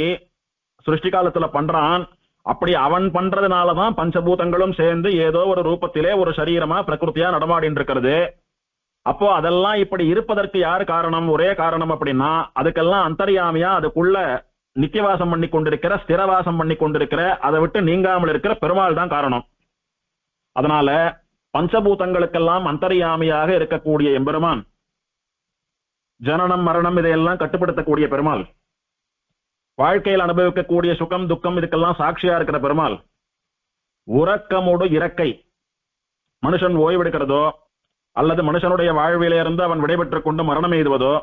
சிருஷ்டி காலத்துல பண்றான். அப்படி அவன் பண்றதுனாலதான் பஞ்சபூதங்களும் சேர்ந்து ஏதோ ஒரு ரூபத்திலே ஒரு சரீரமா பிரகிருத்தியா நடமாடின்னு இருக்கிறது. அப்போ அதெல்லாம் இப்படி இருப்பதற்கு யாரு காரணம்? ஒரே காரணம் அப்படின்னா அதுக்கெல்லாம் அந்தர்யாமியா அதுக்குள்ள நித்தியவாசம் பண்ணி கொண்டிருக்கிற, ஸ்திரவாசம் பண்ணி கொண்டிருக்கிற, அதை விட்டு நீங்காமல் இருக்கிற பெருமாள் தான் காரணம். அதனால பஞ்சபூதங்களுக்கெல்லாம் அந்தர்யாமியாக இருக்கக்கூடிய எம்பெருமான், ஜனனம் மரணம் இதையெல்லாம் கட்டுப்படுத்தக்கூடிய பெருமாள், வாழ்க்கையில் அனுபவிக்கக்கூடிய சுகம் துக்கம் இதுக்கெல்லாம் சாட்சியா இருக்கிற பெருமாள், உறக்கமோடு இறக்கை, மனுஷன் ஓய்வெடுக்கிறதோ அல்லது மனுஷனுடைய வாழ்விலே இருந்து அவன் விடைபெற்றுக் கொண்டு மரணம் எய்துவதோ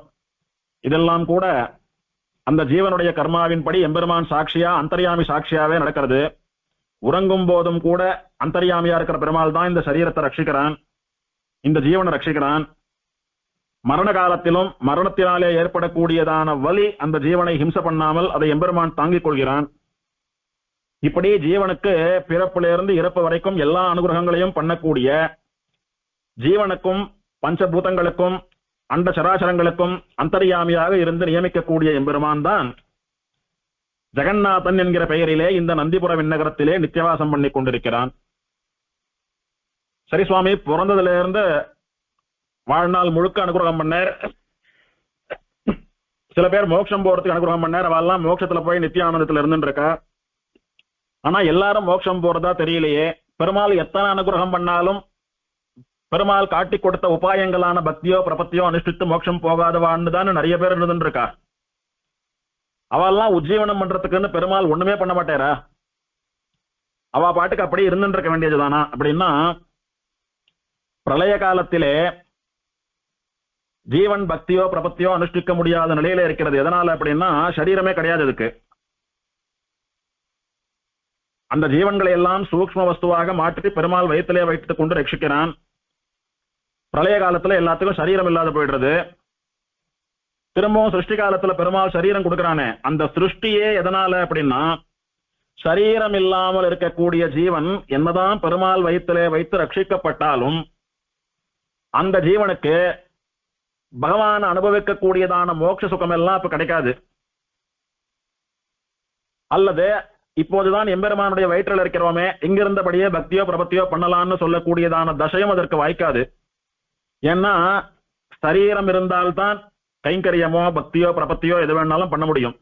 இதெல்லாம் கூட அந்த ஜீவனுடைய கர்மாவின்படி எம்பெருமான் சாட்சியா அந்தர்யாமி சாட்சியாவே நடக்கிறது. உறங்கும் போதும் கூட அந்தர்யாமியா இருக்கிற பெருமாள் தான் இந்த சரீரத்தை ரட்சிக்கிறான், இந்த ஜீவனை ரட்சிக்கிறான். மரண காலத்திலும் மரணத்தினாலே ஏற்படக்கூடியதான வலி அந்த ஜீவனை ஹிம்சை பண்ணாமல் அதை எம்பெருமான் தாங்கிக் கொள்கிறான். இப்படி ஜீவனுக்கு பிறப்பிலிருந்து இறப்பு வரைக்கும் எல்லா அனுகிரகங்களையும் பண்ணக்கூடிய, ஜீவனுக்கும் பஞ்சபூதங்களுக்கும் அண்ட சராசரங்களுக்கும் அந்தர்யாமியாக இருந்து நியமிக்கக்கூடிய எம்பெருமான் தான் ஜெகநாதன் என்கிற பெயரிலே இந்த நந்திபுர விண்ணகரத்திலே நித்தியவாசம் பண்ணி கொண்டிருக்கிறான். சரி சுவாமி, பிறந்ததுல இருந்து வாழ்நாள் முழுக்க அனுகிரகம் பண்ணார். சில பேர் மோட்சம் போறதுக்கு அனுகிரகம் பண்ணார், அவெல்லாம் மோட்சத்துல போய் நித்திய ஆனந்தத்துல இருந்துருக்கா. ஆனா எல்லாரும் மோட்சம் போறதா தெரியலையே. பெருமாள் எத்தனை அனுகிரகம் பண்ணாலும் பெருமாள் காட்டி கொடுத்த உபாயங்களான பக்தியோ பிரபத்தியோ அனுஷ்டித்து மோட்சம் போகாதவான்னு தான் நிறைய பேர் இருந்துருக்கா. அவெல்லாம் உஜ்ஜீவனம் பண்றதுக்குன்னு பெருமாள் ஒண்ணுமே பண்ண மாட்டேரா? அவ பாட்டுக்கு அப்படி இருந்துருக்க வேண்டியதுதானா? அப்படின்னா பிரளய காலத்திலே ஜீவன் பக்தியோ பிரபத்தியோ அனுஷ்டிக்க முடியாத நிலையில இருக்கிறது. எதனால அப்படின்னா சரீரமே கிடையாது அதுக்கு. அந்த ஜீவன்களை எல்லாம் சூக்ஷ்ம வஸ்துவாக மாற்றி பெருமாள் வயிற்றிலே வைத்துக் கொண்டு ரட்சிக்கிறான். பிரளய காலத்துல எல்லாத்துக்கும் சரீரம் இல்லாத போயிடுறது. திரும்பவும் சிருஷ்டி காலத்துல பெருமாள் சரீரம் கொடுக்கிறானே, அந்த சிருஷ்டியே எதனால அப்படின்னா சரீரம் இல்லாமல் இருக்கக்கூடிய ஜீவன் என்னதான் பெருமாள் வயிற்றிலே வைத்து ரட்சிக்கப்பட்டாலும் அந்த ஜீவனுக்கு பகவான் அனுபவிக்கக்கூடியதான மோட்ச சுகம் எல்லாம் இப்ப கிடைக்காது. அல்லது இப்போதுதான் எம்பெருமானுடைய வயிற்றில் இருக்கிறோமே, இங்கிருந்தபடியே பக்தியோ பிரபத்தியோ பண்ணலாம்னு சொல்லக்கூடியதான தசையும் அதற்கு வாய்க்காது. ஏன்னா சரீரம் இருந்தால்தான் கைங்கரியமோ பக்தியோ பிரபத்தியோ எது வேணாலும் பண்ண முடியும்.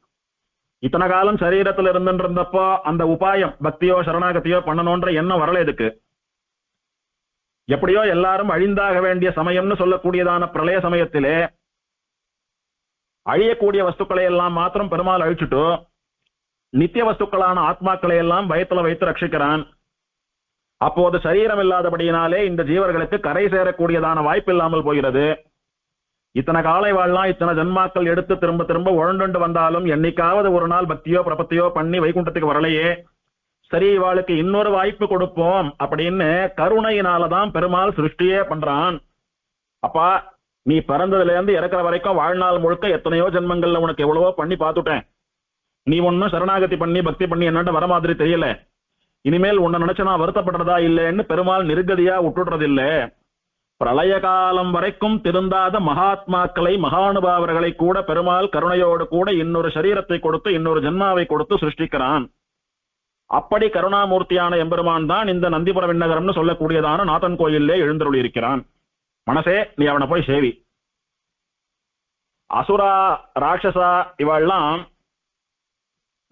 இத்தனை காலம் சரீரத்தில் இருந்தப்போ அந்த உபாயம் பக்தியோ சரணாகத்தியோ பண்ணணும்ன்ற எண்ணம் வரல இதுக்கு. எப்படியோ எல்லாரும் அழிந்தாக வேண்டிய சமயம்னு சொல்லக்கூடியதான பிரளய சமயத்திலே அழியக்கூடிய வஸ்துக்களை எல்லாம் மாத்திரம் பெருமாள் அழிச்சுட்டு நித்திய வஸ்துக்களான ஆத்மாக்களை எல்லாம் வயத்துல வைத்து ரட்சிக்கிறான். அப்போது சரீரம் இல்லாதபடியினாலே இந்த ஜீவர்களுக்கு கரை சேரக்கூடியதான வாய்ப்பு இல்லாமல் போகிறது. இத்தனை காலை வாழலாம், இத்தனை ஜன்மாக்கள் எடுத்து திரும்ப திரும்ப உழண்டு வந்தாலும் என்னைக்காவது ஒரு நாள் பக்தியோ பிரபத்தியோ பண்ணி வைகுண்டத்துக்கு வரலையே, சரி இவாளுக்கு இன்னொரு வாய்ப்பு கொடுப்போம் அப்படின்னு கருணையினாலதான் பெருமாள் சிருஷ்டியே பண்றான். அப்பா, நீ பிறந்ததுல இருந்து இறக்குற வரைக்கும் வாழ்நாள் முழுக்க எத்தனையோ ஜென்மங்கள்ல உனக்கு எவ்வளவோ பண்ணி பார்த்துட்டேன். நீ ஒன்னும் சரணாகதி பண்ணி பக்தி பண்ணி என்னன்னு வர மாதிரி தெரியல. இனிமேல் உன்னை நினைச்சு நான் வருத்தப்படுறதா இல்லைன்னு பெருமாள் நிருகதியா விட்டுடுறது இல்ல. பிரளய காலம் வரைக்கும் திருந்தாத மகாத்மாக்களை மகானுபாவர்களை கூட பெருமாள் கருணையோடு கூட இன்னொரு சரீரத்தை கொடுத்து இன்னொரு ஜென்மாவை கொடுத்து சிருஷ்டிக்கிறான். அப்படி கருணாமூர்த்தியான எம்பெருமான் தான் இந்த நந்திபுர விண்ணகரம்னு சொல்லக்கூடியதான நாதன் கோயிலே எழுந்தருளி இருக்கிறான். மனசே, நீ அவனை போய் சேவி. அசுரா ராட்சசா இவெல்லாம்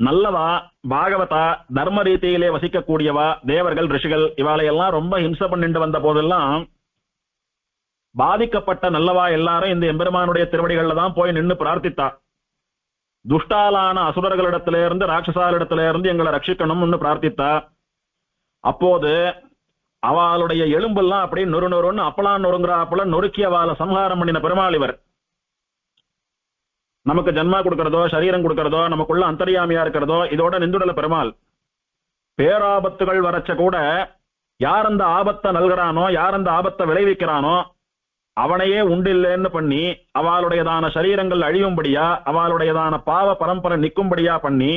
நல்லவா, பாகவதா, தர்ம ரீதியிலே வசிக்கக்கூடியவா, தேவர்கள் ரிஷிகள் இவாளையெல்லாம் ரொம்ப ஹிம்சை பண்ணிட்டு வந்த போதெல்லாம் பாதிக்கப்பட்ட நல்லவா எல்லாரும் இந்த எம்பெருமானுடைய திருவடிகள்ல தான் போய் நின்று பிரார்த்தித்தா. துஷ்டாலான அசுரர்களிடத்திலிருந்து ராட்சசாலிடத்திலிருந்து எங்களை ரட்சிக்கணும்னு பிரார்த்தித்தா. அப்போது அவளுடைய எலும்பெல்லாம் அப்படியே நொறு நொறுன்னு அப்பலாம் நொறுங்குறாப்புல நொறுக்கி அவளை சம்ஹாரம் பண்ணின பெருமாள் இவர். நமக்கு ஜன்மா கொடுக்கறதோ, சரீரம் கொடுக்கறதோ, நமக்குள்ள அந்தரியாமியா இருக்கிறதோ இதோட நின்றுடல பெருமாள். பேராபத்துகள் வரச்ச கூட யார் அந்த ஆபத்தை நல்கிறானோ, யார் அந்த ஆபத்தை விளைவிக்கிறானோ அவனையே உண்டில்லைன்னு பண்ணி அவளுடையதான சரீரங்கள் அழியும்படியா, அவளுடையதான பாவ பரம்பரை நிற்கும்படியா பண்ணி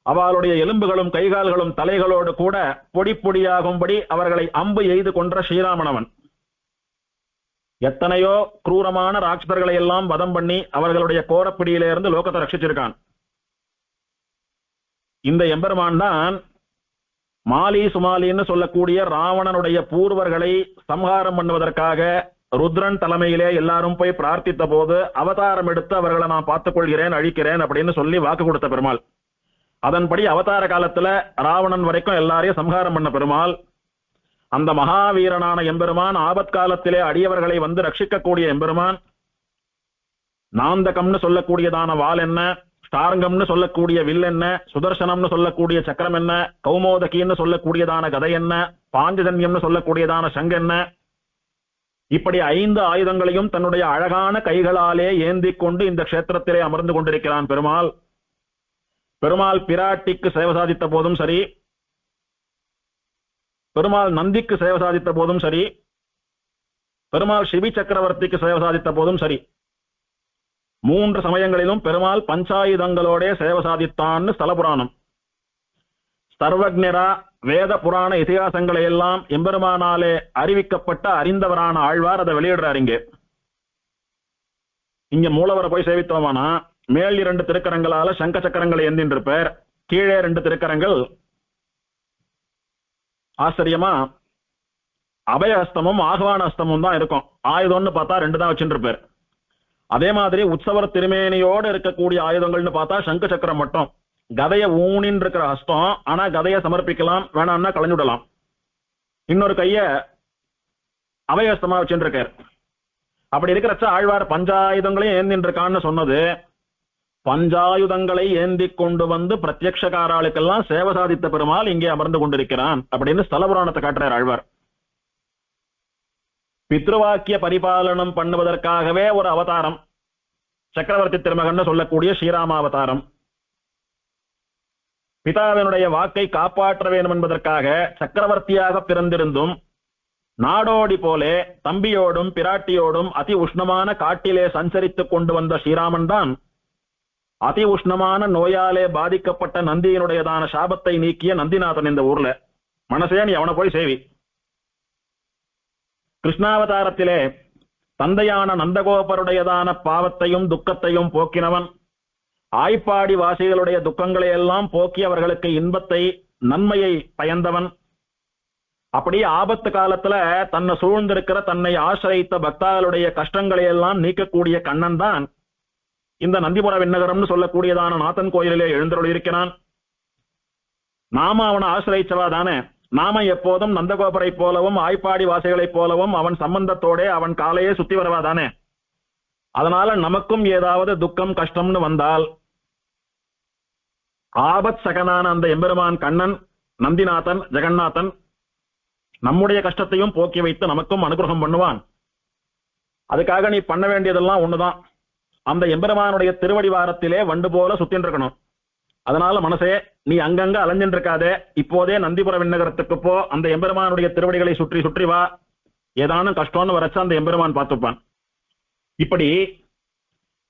அவளுடைய எலும்புகளும் கைகால்களும் தலைகளோடு கூட பொடி பொடியாகும்படி அவர்களை அம்பு எய்து கொன்ற ஸ்ரீராமனவன். எத்தனையோ குரூரமான ராட்சதர்களை எல்லாம் வதம் பண்ணி அவர்களுடைய கோரப்பிடியிலிருந்து லோகத்தை ரட்சிச்சிருக்கான். இந்த எம்பெருமான் தான் மாலி சுமாலின்னு சொல்லக்கூடிய ராவணனுடைய பூர்வர்களை சம்ஹாரம் பண்ணுவதற்காக ருத்ரன் தலைமையிலே எல்லாரும் போய் பிரார்த்தித்த போது அவதாரம் எடுத்து அவர்களை நான் பார்த்துக் கொள்கிறேன், அழிக்கிறேன் அப்படின்னு சொல்லி வாக்கு கொடுத்த பெருமாள். அதன்படி அவதார காலத்துல ராவணன் வரைக்கும் எல்லாரையும் சம்ஹாரம் பண்ண பெருமாள். அந்த மகாவீரனான எம்பெருமான் ஆபத்காலத்திலே அடியவர்களை வந்து ரட்சிக்கக்கூடிய எம்பெருமான். நாந்தகம்னு சொல்லக்கூடியதான வாள் என்ன, ஸ்டாரங்கம்னு சொல்லக்கூடிய வில் என்ன, சுதர்சனம்னு சொல்லக்கூடிய சக்கரம் என்ன, கௌமோதகின்னு சொல்லக்கூடியதான கதை என்ன, பாஞ்சஜன்யம்னு சொல்லக்கூடியதான சங்கு என்ன, இப்படி 5 ஆயுதங்களையும் தன்னுடைய அழகான கைகளாலே ஏந்தி கொண்டு இந்த கஷேத்திரத்திலே அமர்ந்து கொண்டிருக்கிறான் பெருமாள். பெருமாள் பிராட்டிக்கு சேவை சாதித்த போதும் சரி, பெருமாள் நந்திக்கு சேவை சாதித்த போதும் சரி, பெருமாள் சிவி சக்கரவர்த்திக்கு சேவை சாதித்த போதும் சரி, 3 சமயங்களிலும் பெருமாள் பஞ்சாயுதங்களோட சேவை சாதித்தான்னு ஸ்தல புராணம். சர்வஜ்ஞரா வேத புராண இதிகாசங்களை எல்லாம் எம்பெருமானாலே அறிவிக்கப்பட்ட அறிந்தவரான ஆழ்வார் அதை வெளியிடுறார். இங்க மூலவரை போய் சேவித்தோமானா மேல் 2 திருக்கரங்களால சங்க சக்கரங்களை ஏந்தின்றிருப்பார், கீழே 2 திருக்கரங்கள் ஆச்சரியமா அபயஹஸ்தமும் ஆகவான ஹஸ்தமும் தான் இருக்கும். ஆயுதம்னு பார்த்தா 2 தான் வச்சுட்டு இருப்பார். அதே மாதிரி உற்சவர் திருமேனியோடு இருக்கக்கூடிய ஆயுதங்கள்னு பார்த்தா சங்கு சக்கரம் மட்டும். கதைய ஊனின் இருக்கிற ஹஸ்தம், ஆனா கதையை சமர்ப்பிக்கலாம், வேணாம்னா களைஞ்சுடலாம். இன்னொரு கைய அபயஹஸ்தமா வச்சுட்டு இருக்கார். அப்படி இருக்கிறச்ச ஆழ்வார் பஞ்சாயுதங்களையும் ஏந்தின்னு இருக்கான்னு சொன்னது, பஞ்சாயுதங்களை ஏந்தி கொண்டு வந்து பிரத்யக்ஷகாராளுக்கெல்லாம் சேவை சாதித்த பெருமாள் இங்கே அமர்ந்து கொண்டிருக்கிறான் அப்படின்னு ஸ்தல புராணத்தை காட்டுறார் ஆழ்வார். பித்ருவாக்கிய பரிபாலனம் பண்ணுவதற்காகவே ஒரு அவதாரம் சக்கரவர்த்தி திருமகன் சொல்லக்கூடிய ஸ்ரீராமாவதாரம். பிதாவினுடைய வாக்கை காப்பாற்ற வேண்டும் என்பதற்காக சக்கரவர்த்தியாக பிறந்திருந்தும் நாடோடி போலே தம்பியோடும் பிராட்டியோடும் அதி உஷ்ணமான காட்டிலே சஞ்சரித்துக் கொண்டு வந்த ஸ்ரீராமன் தான் அதி உஷ்ணமான நோயாலே பாதிக்கப்பட்ட நந்தியினுடையதான சாபத்தை நீக்கிய நந்திநாதன் இந்த ஊர்ல. மனசே, நீ அவனை போய் சேவி. கிருஷ்ணாவதாரத்திலே தந்தையான நந்தகோபருடையதான பாவத்தையும் துக்கத்தையும் போக்கினவன், ஆய்ப்பாடி வாசிகளுடைய துக்கங்களை எல்லாம் போக்கி அவர்களுக்கு இன்பத்தை நன்மையை பயந்தவன். அப்படி ஆபத்து காலத்துல தன்னை சூழ்ந்திருக்கிற தன்னை ஆசிரித்த பக்தாளுடைய கஷ்டங்களை எல்லாம் நீக்கக்கூடிய கண்ணன் தான் இந்த நந்திபுர விண்ணகரம்னு சொல்லக்கூடியதான நாதன் கோயிலிலே எழுந்தருள் இருக்கிறான். நாம அவனை ஆசிரியச்சவா தானே. நாம எப்போதும் நந்தகோபரை போலவும் ஆய்ப்பாடி வாசிகளைப் போலவும் அவன் சம்பந்தத்தோட அவன் காலையே சுத்தி வரவா தானே. அதனால நமக்கும் ஏதாவது துக்கம் கஷ்டம்னு வந்தால் ஆபத் சகனான அந்த எம்பெருமான் கண்ணன் நந்திநாதன் ஜெகநாதன் நம்முடைய கஷ்டத்தையும் போக்கி வைத்து நமக்கும் அனுகிரகம் பண்ணுவான். அதுக்காக நீ பண்ண வேண்டியதெல்லாம் ஒண்ணுதான், அந்த எம்பெருமானுடைய திருவடி வாரத்திலே வண்டு போல சுத்தின்னு இருக்கணும். அதனால மனசே, நீ அங்கங்க அலைஞ்சின்னு இருக்காதே, இப்போதே நந்திபுர விண்ணகரத்துக்கு போ, அந்த எம்பெருமானுடைய திருவடிகளை சுற்றி சுற்றி வா. ஏதானும் கஷ்டம்னு வரச்சா அந்த எம்பெருமான் பார்த்துப்பான். இப்படி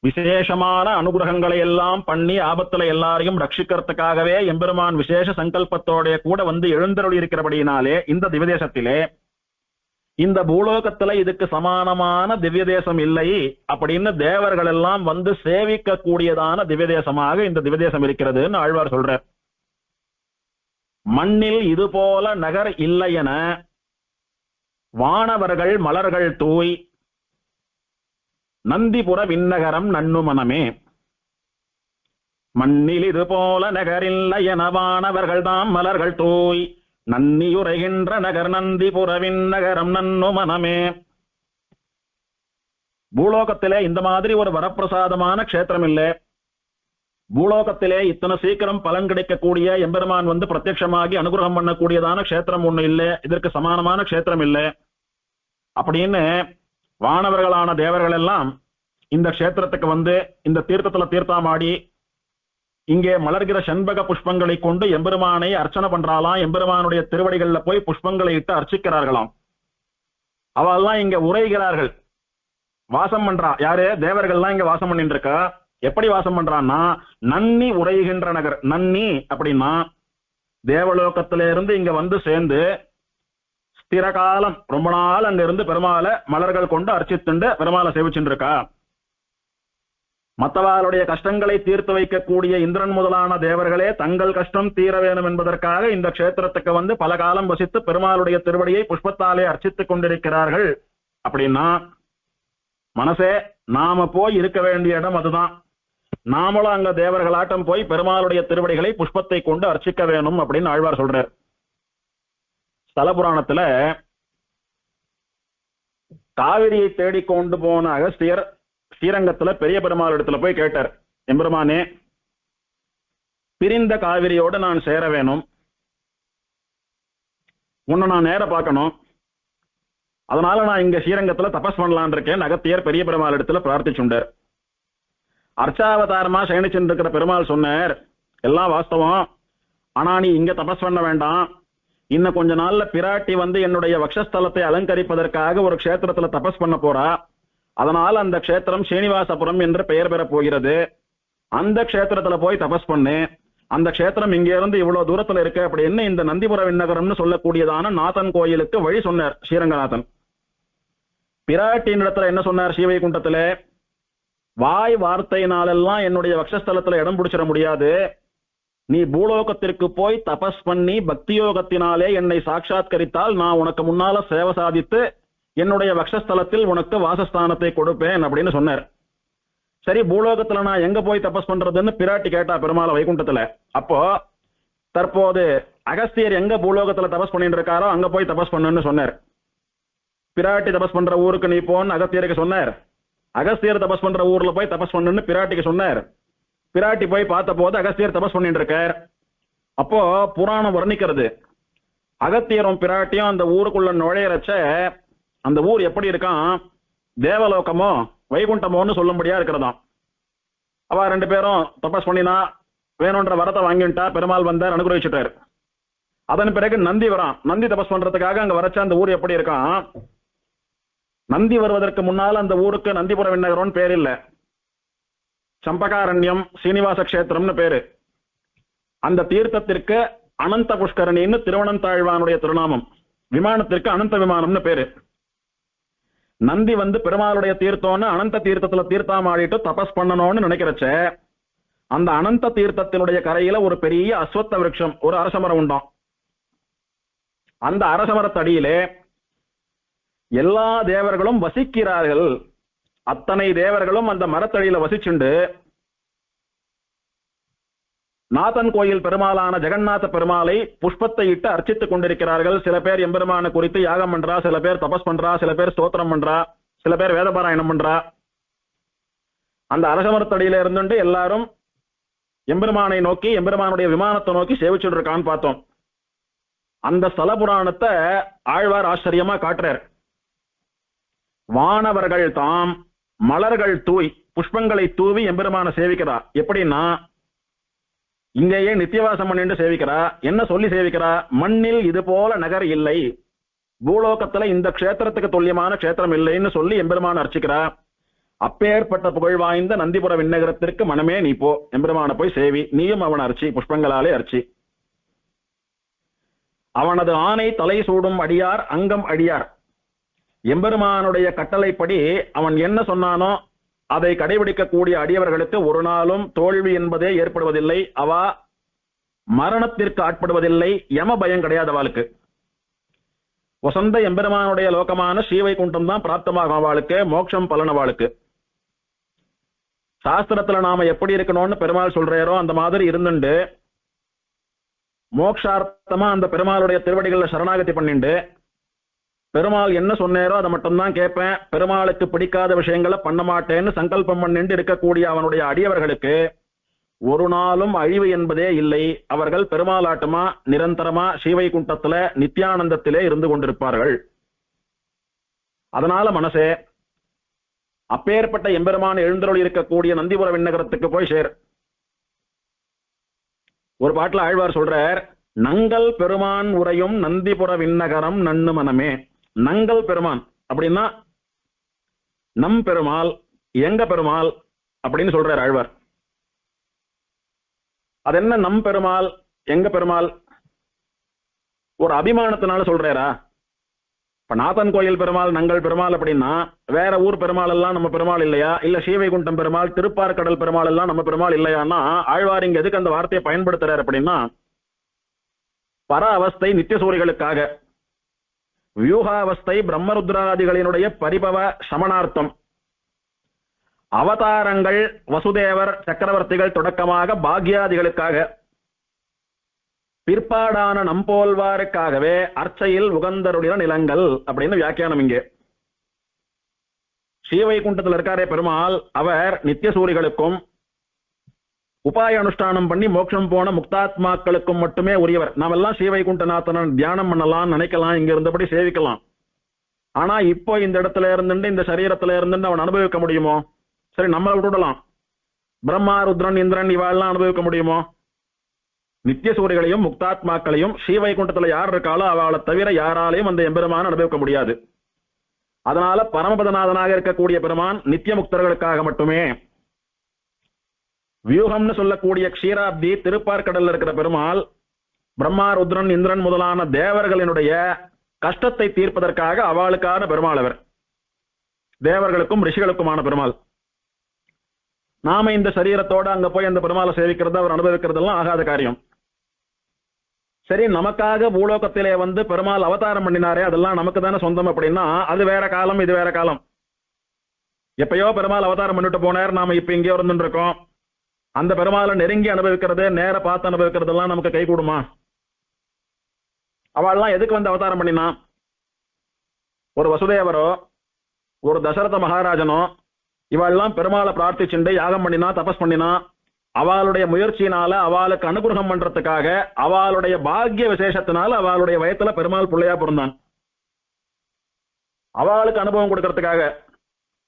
விசேஷமான அனுகிரகங்களை எல்லாம் பண்ணி ஆபத்துல எல்லாரையும் ரட்சிக்கிறதுக்காகவே எம்பெருமான் விசேஷ சங்கல்பத்தோட கூட வந்து எழுந்தருளி இருக்கிறபடியினாலே இந்த திவ்யதேசத்திலே, இந்த பூலோகத்துல இதுக்கு சமானமான திவ்ய தேசம் இல்லை அப்படின்னு தேவர்கள் எல்லாம் வந்து சேவிக்க கூடியதான திவ்ய தேசமாக இந்த திவ்ய தேசம் இருக்கிறதுன்னு ஆழ்வார் சொல்றார். மண்ணில் இது போல நகர் இல்லையென வானவர்கள் மலர்கள் தூய் நந்திபுர விண்ணகரம் நன்னுமனமே. மண்ணில் இது போல நகரில்லையென வானவர்கள் தாம் மலர்கள் தூய் நன்னியுரைகின்ற நகர் நந்திபுர விண்ணகரம் நன்னுமனமே. பூலோகத்திலே இந்த மாதிரி ஒரு வரப்பிரசாதமான க்ஷேத்திரம் இல்லை. பூலோகத்திலே இத்தனை சீக்கிரம் பலன் கிடைக்கக்கூடிய எம்பெருமான் வந்து பிரத்யட்சமாகி அனுகிரகம் பண்ணக்கூடியதான க்ஷேத்திரம் ஒண்ணு இல்லை, இதற்கு சமானமான க்ஷேத்திரம் இல்லை அப்படின்னு வானவர்களான தேவர்கள் எல்லாம் இந்த க்ஷேத்திரத்துக்கு வந்து இந்த தீர்த்தத்துல தீர்த்தாமாடி இங்கே மலர்கிற செண்பக புஷ்பங்களை கொண்டு எம்பெருமானை அர்ச்சனை பண்றாளாம். எம்பெருமானுடைய திருவடிகள்ல போய் புஷ்பங்களை இட்டு அர்ச்சிக்கிறார்களாம். அவெல்லாம் இங்க உரைகிறார்கள், வாசம் பண்றா. யாரு? தேவர்கள்லாம் இங்க வாசம் பண்ணிட்டு இருக்கா. எப்படி வாசம் பண்றான்னா நன்னி உரைகின்ற நகர். நன்னி அப்படின்னா தேவலோகத்தில இருந்து இங்க வந்து சேர்ந்து ஸ்திர காலம் ரொம்ப நாள் அங்க இருந்து பெருமாளை மலர்கள் கொண்டு அர்ச்சித்துண்டு பெருமாளை சேவிச்சுட்டு இருக்கா. மற்றவர்களுடைய கஷ்டங்களை தீர்த்து வைக்கக்கூடிய இந்திரன் முதலான தேவர்களே தங்கள் கஷ்டம் தீர வேணும் என்பதற்காக இந்த க்ஷேத்திரத்துக்கு வந்து பல காலம் வசித்து பெருமாளுடைய திருவடியை புஷ்பத்தாலே அர்ச்சித்துக் கொண்டிருக்கிறார்கள். அப்படின்னா மனசே நாம போய் இருக்க வேண்டிய இடம் அதுதான். நாமளும் அங்க தேவர்களாட்டம் போய் பெருமாளுடைய திருவடிகளை புஷ்பத்தை கொண்டு அர்ச்சிக்க வேணும் அப்படின்னு ஆழ்வார் சொல்றார். ஸ்தல புராணத்துல காவிரியை தேடிக்கொண்டு போன அகஸ்தியர் ஸ்ரீரங்கத்துல பெரிய பெருமாள் இடத்துல போய் கேட்டார், எம்பெருமானே பிரிந்த காவிரியோடு நான் சேர வேணும், உன்னை நான் நேர பார்க்கணும், அதனால நான் இங்க ஸ்ரீரங்கத்துல தபஸ் பண்ணலான் இருக்கேன். அகத்தியர் பெரிய பெருமாள் இடத்துல பிரார்த்திச்சுண்டார். அர்ச்சாவதாரமா சயனிச்சுட்டு இருக்கிற பெருமாள் சொன்னார், எல்லாம் வாஸ்தவம், ஆனா நீ இங்க தபஸ் பண்ண வேண்டாம், இன்னும் கொஞ்ச நாள்ல பிராட்டி வந்து என்னுடைய வக்ஷஸ்தலத்தை அலங்கரிப்பதற்காக ஒரு க்ஷேத்திரத்துல தபஸ் பண்ண போறா. அதனால அந்த க்ஷேத்திரம் ஸ்ரீனிவாசபுரம் என்று பெயர் பெற போகிறது. அந்த க்ஷேத்திரத்துல போய் தபஸ் பண்ணு. அந்த க்ஷேத்திரம் இங்க இருந்து இவ்வளவு தூரத்துல இருக்கு அப்படின்னு இந்த நந்திபுர விண்ணகரம்னு சொல்லக்கூடியதான நாதன் கோயிலுக்கு வழி சொன்னார் ஸ்ரீரங்கநாதன். பிராட்டியின் இடத்துல என்ன சொன்னார்? ஸ்ரீவைகுண்டத்துல வாய் வார்த்தையினாலெல்லாம் என்னுடைய வக்ஷஸ்தலத்துல இடம் பிடிச்சிட முடியாது, நீ பூலோகத்திற்கு போய் தபஸ் பண்ணி பக்தியோகத்தினாலே என்னை சாட்சாத்கரித்தால் நான் உனக்கு முன்னால சேவை சாதித்து என்னுடைய வக்ஷஸ்தலத்தில் உனக்கு வாசஸ்தானத்தை கொடுப்பேன் அப்படின்னு சொன்னார். சரி, பூலோகத்துல நான் எங்க போய் தபஸ் பண்றதுன்னு பிராட்டி கேட்டா பெருமாளை வைகுண்டத்துல. அப்போ தற்போது அகஸ்தியர் எங்க பூலோகத்துல தபஸ் பண்ணிட்டு இருக்காரோ அங்க போய் தபஸ் பண்ணுன்னு சொன்னார். பிராட்டி தபஸ் பண்ற ஊருக்கு நீ போன்னு அகஸ்தியருக்கு சொன்னார். அகஸ்தியர் தபஸ் பண்ற ஊர்ல போய் தபஸ் பண்ணுன்னு பிராட்டிக்கு சொன்னார். பிராட்டி போய் பார்த்த போது அகஸ்தியர் தபஸ் பண்ணிட்டு இருக்கார். அப்போ புராணம் வர்ணிக்கிறது, அகத்தியரும் பிராட்டியும் அந்த ஊருக்குள்ள நுழையறச்ச அந்த ஊர் எப்படி இருக்கான், தேவலோகமோ வைகுண்டமோன்னு சொல்லும்படியா இருக்கிறதாம். அவ ரெண்டு பேரும் தபஸ் பண்ணினா வேணும்ன்ற வரத்தை வாங்கிட்டா, பெருமாள் வந்தார், அனுகிரகிச்சுட்டார். அதன் பிறகு நந்தி வரான். நந்தி தபஸ் பண்றதுக்காக அங்க வரச்ச அந்த ஊர் எப்படி இருக்கான், நந்தி வருவதற்கு முன்னால் அந்த ஊருக்கு நந்திபுர விண்ணகரம்னு பேர் இல்ல, சம்பகாரண்யம் சீனிவாச கஷேத்திரம்னு பேரு. அந்த தீர்த்தத்திற்கு அனந்த புஷ்கரணின்னு திருவனந்தாழ்வானுடைய திருநாமம். விமானத்திற்கு அனந்த விமானம்னு பேரு. நந்தி வந்து பெருமாளுடைய தீர்த்தம்னு அனந்த தீர்த்தத்துல தீர்த்தம் ஆடிட்டு தபஸ் பண்ணணும்னு நினைக்கிறச்ச அந்த அனந்த தீர்த்தத்தினுடைய கரையில ஒரு பெரிய அஸ்வத்த விருட்சம், ஒரு அரசமரம் உண்டாம். அந்த அரசமரத்தடியிலே எல்லா தேவர்களும் வசிக்கிறார்கள். அத்தனை தேவர்களும் அந்த மரத்தடியில வசிச்சுண்டு நாதன் கோயில் பெருமாளான ஜெகநாத பெருமாளை புஷ்பத்தை இட்டு அர்ச்சித்துக் கொண்டிருக்கிறார்கள். சில பேர் எம்பெருமான குறித்து யாகம் பண்றா, சில பேர் தபஸ் பண்றா, சில பேர் ஸ்தோத்திரம் பண்றா, சில பேர் வேதபாராயணம் பண்றா. அந்த அரசமரத்தடியில இருந்துட்டு எல்லாரும் எம்பெருமானை நோக்கி எம்பெருமானுடைய விமானத்தை நோக்கி சேவிச்சுட்டு இருக்கான்னு பார்த்தோம். அந்த ஸ்தல புராணத்தை ஆழ்வார் ஆச்சரியமா காட்டுறார். வானவர்கள் தாம் மலர்கள் தூய் புஷ்பங்களை தூவி எம்பெருமான சேவிக்கிறா. எப்படின்னா இங்கேயே நித்தியவாசம் பண்ணிட்டு சேவிக்கிறா. என்ன சொல்லி சேவிக்கிறா? மண்ணில் இது போல நகர் இல்லை, பூலோகத்துல இந்த க்ஷேத்திரத்துக்கு துல்லியமான க்ஷேத்திரம் இல்லைன்னு சொல்லி எம்பெருமான அர்ச்சிக்கிறா. அப்பேற்பட்ட புகழ் வாய்ந்த நந்திபுர விண்ணகரத்திற்கு மனமே நீ போ, எம்பெருமான போய் சேவி, நீயும் அவன் அர்ச்சி, புஷ்பங்களாலே அர்ச்சி. அவனது ஆணை தலை சூடும் அடியார் அங்கம் அடியார். எம்பெருமானுடைய கட்டளைப்படி அவன் என்ன சொன்னானோ அதை கடைபிடிக்கக்கூடிய அடியவர்களுக்கு ஒரு நாளும் தோல்வி என்பதே ஏற்படுவதில்லை. அவ மரணத்திற்கு ஆட்படுவதில்லை, யம பயம் கிடையாது அவளுக்கு. வசந்த எம்பெருமானுடைய லோகமான ஸ்ரீவைகுண்டம் தான் பிராப்தமாகும் அவளுக்கு, மோட்சம் பலன் அவளுக்கு. சாஸ்திரத்துல நாம எப்படி இருக்கணும்னு பெருமாள் சொல்றாரோ அந்த மாதிரி இருந்துண்டு மோக்ஷார்த்தமா அந்த பெருமாளுடைய திருவடிகளில் சரணாகதி பண்ணிண்டு பெருமாள் என்ன சொன்னாரோ அதை மட்டும்தான் கேட்பேன், பெருமாளுக்கு பிடிக்காத விஷயங்களை பண்ண மாட்டேன்னு சங்கல்பம் பண்ணிட்டு இருக்கக்கூடிய அவனுடைய அடியவர்களுக்கு ஒரு நாளும் அழிவு என்பதே இல்லை. அவர்கள் பெருமாளாட்டமா நிரந்தரமா ஸ்ரீவைகுண்டத்துல நித்யானந்தத்திலே இருந்து கொண்டிருப்பார்கள். அதனால மனசே, அப்பேற்பட்ட எம்பெருமான் எழுந்தருள் இருக்கக்கூடிய நந்திபுர விண்ணகரத்துக்கு போய் சேர். ஒரு பாட்டுல ஆழ்வார் சொல்றார், நங்கள் பெருமான் உரையும் நந்திபுர விண்ணகரம் நன்னு மனமே. நங்கள் பெருமான் அப்படின்னா நம் பெருமாள், எங்க பெருமாள் அப்படின்னு சொல்றார் ஆழ்வார். அது என்ன நம் பெருமாள் எங்க பெருமாள்? ஒரு அபிமானத்தினால சொல்றாரா? இப்ப நாதன் கோயில் பெருமாள் நங்கள் பெருமாள் அப்படின்னா வேற ஊர் பெருமாள் எல்லாம் நம்ம பெருமாள் இல்லையா? இல்ல ஸ்ரீவைகுண்டம் பெருமாள், திருப்பார்கடல் பெருமாள் எல்லாம் நம்ம பெருமாள் இல்லையான்னா ஆழ்வார் இங்க எதுக்கு அந்த வார்த்தையை பயன்படுத்துறாரு அப்படின்னா, பர அவஸ்தை நித்தியசூரிகளுக்காக, வியூகாவஸ்தை பிரம்மருத்ராதிகளினுடைய பரிபவ சமனார்த்தம், அவதாரங்கள் வசுதேவர் சக்கரவர்த்திகள் தொடக்கமாக பாக்யாதிகளுக்காக, பிற்பாடான நம்போல்வாருக்காகவே அர்ச்சையில் உகந்தருடைய நிலங்கள் அப்படின்னு வியாக்கியானம். இங்கே ஸ்ரீவைகுண்டத்தில் இருக்காரே பெருமாள், அவர் நித்தியசூரிகளுக்கும் உபாய அனுஷ்டானம் பண்ணி மோட்சம் போன முக்தாத்மாக்களுக்கும் மட்டுமே உரியவர். நாம் எல்லாம் ஸ்ரீவைகுண்டநாதன் தியானம் பண்ணலாம், நினைக்கலாம், இங்க இருந்தபடி சேவிக்கலாம். ஆனா இப்போ இந்த இடத்துல இருந்துட்டு இந்த சரீரத்துல இருந்துட்டு அவன் அனுபவிக்க முடியுமோ? சரி, நம்மளை விட்டுடலாம். பிரம்மா ருத்ரன் இந்திரன் இவாள்லாம் அனுபவிக்க முடியுமோ? நித்தியசூரிகளையும் முக்தாத்மாக்களையும் ஸ்ரீவைகுண்டத்துல யார் இருக்காளோ அவளை தவிர யாராலையும் அந்த எம்பெருமான அனுபவிக்க முடியாது. அதனால பரமபதநாதனாக இருக்கக்கூடிய பெருமான் நித்திய முக்தர்களுக்காக மட்டுமே. வியூகம்னு சொல்லக்கூடிய க்ஷீராப்தி திருப்பார்கடல்ல இருக்கிற பெருமாள் பிரம்மா ருத்ரன் இந்திரன் முதலான தேவர்களினுடைய கஷ்டத்தை தீர்ப்பதற்காக அவளுக்கான பெருமாள் அவர். தேவர்களுக்கும் ரிஷிகளுக்குமான பெருமாள். நாம இந்த சரீரத்தோட அங்க போய் அந்த பெருமாளை சேவிக்கிறது அவர் அனுபவிக்கிறதெல்லாம் ஆகாத காரியம். சரி, நமக்காக பூலோகத்திலே வந்து பெருமாள் அவதாரம் பண்ணினாரே, அதெல்லாம் நமக்கு தானே சொந்தம் அப்படின்னா அது வேற காலம், இது வேற காலம். எப்பயோ பெருமாள் அவதாரம் பண்ணிட்டு போனார், நாம இப்ப இங்கே இருந்துட்டு இருக்கோம். அந்த பெருமாளை நெருங்கி அனுபவிக்கிறது, நேர பார்த்து அனுபவிக்கிறதெல்லாம் நமக்கு கை கூடுமா? அவள்லாம் எதுக்கு வந்து அவதாரம் பண்ணினா? ஒரு வசுதேவரோ ஒரு தசரத மகாராஜனோ இவெல்லாம் பெருமாளை பிரார்த்திச்சுண்டு யாகம் பண்ணினா, தபஸ் பண்ணினா, அவளுடைய முயற்சியினால அவளுக்கு அனுகிரகம் பண்றதுக்காக, அவளுடைய பாக்கிய விசேஷத்தினால அவளுடைய வயத்துல பெருமாள் பிள்ளையா பிறந்தான். அவளுக்கு அனுபவம் கொடுக்கறதுக்காக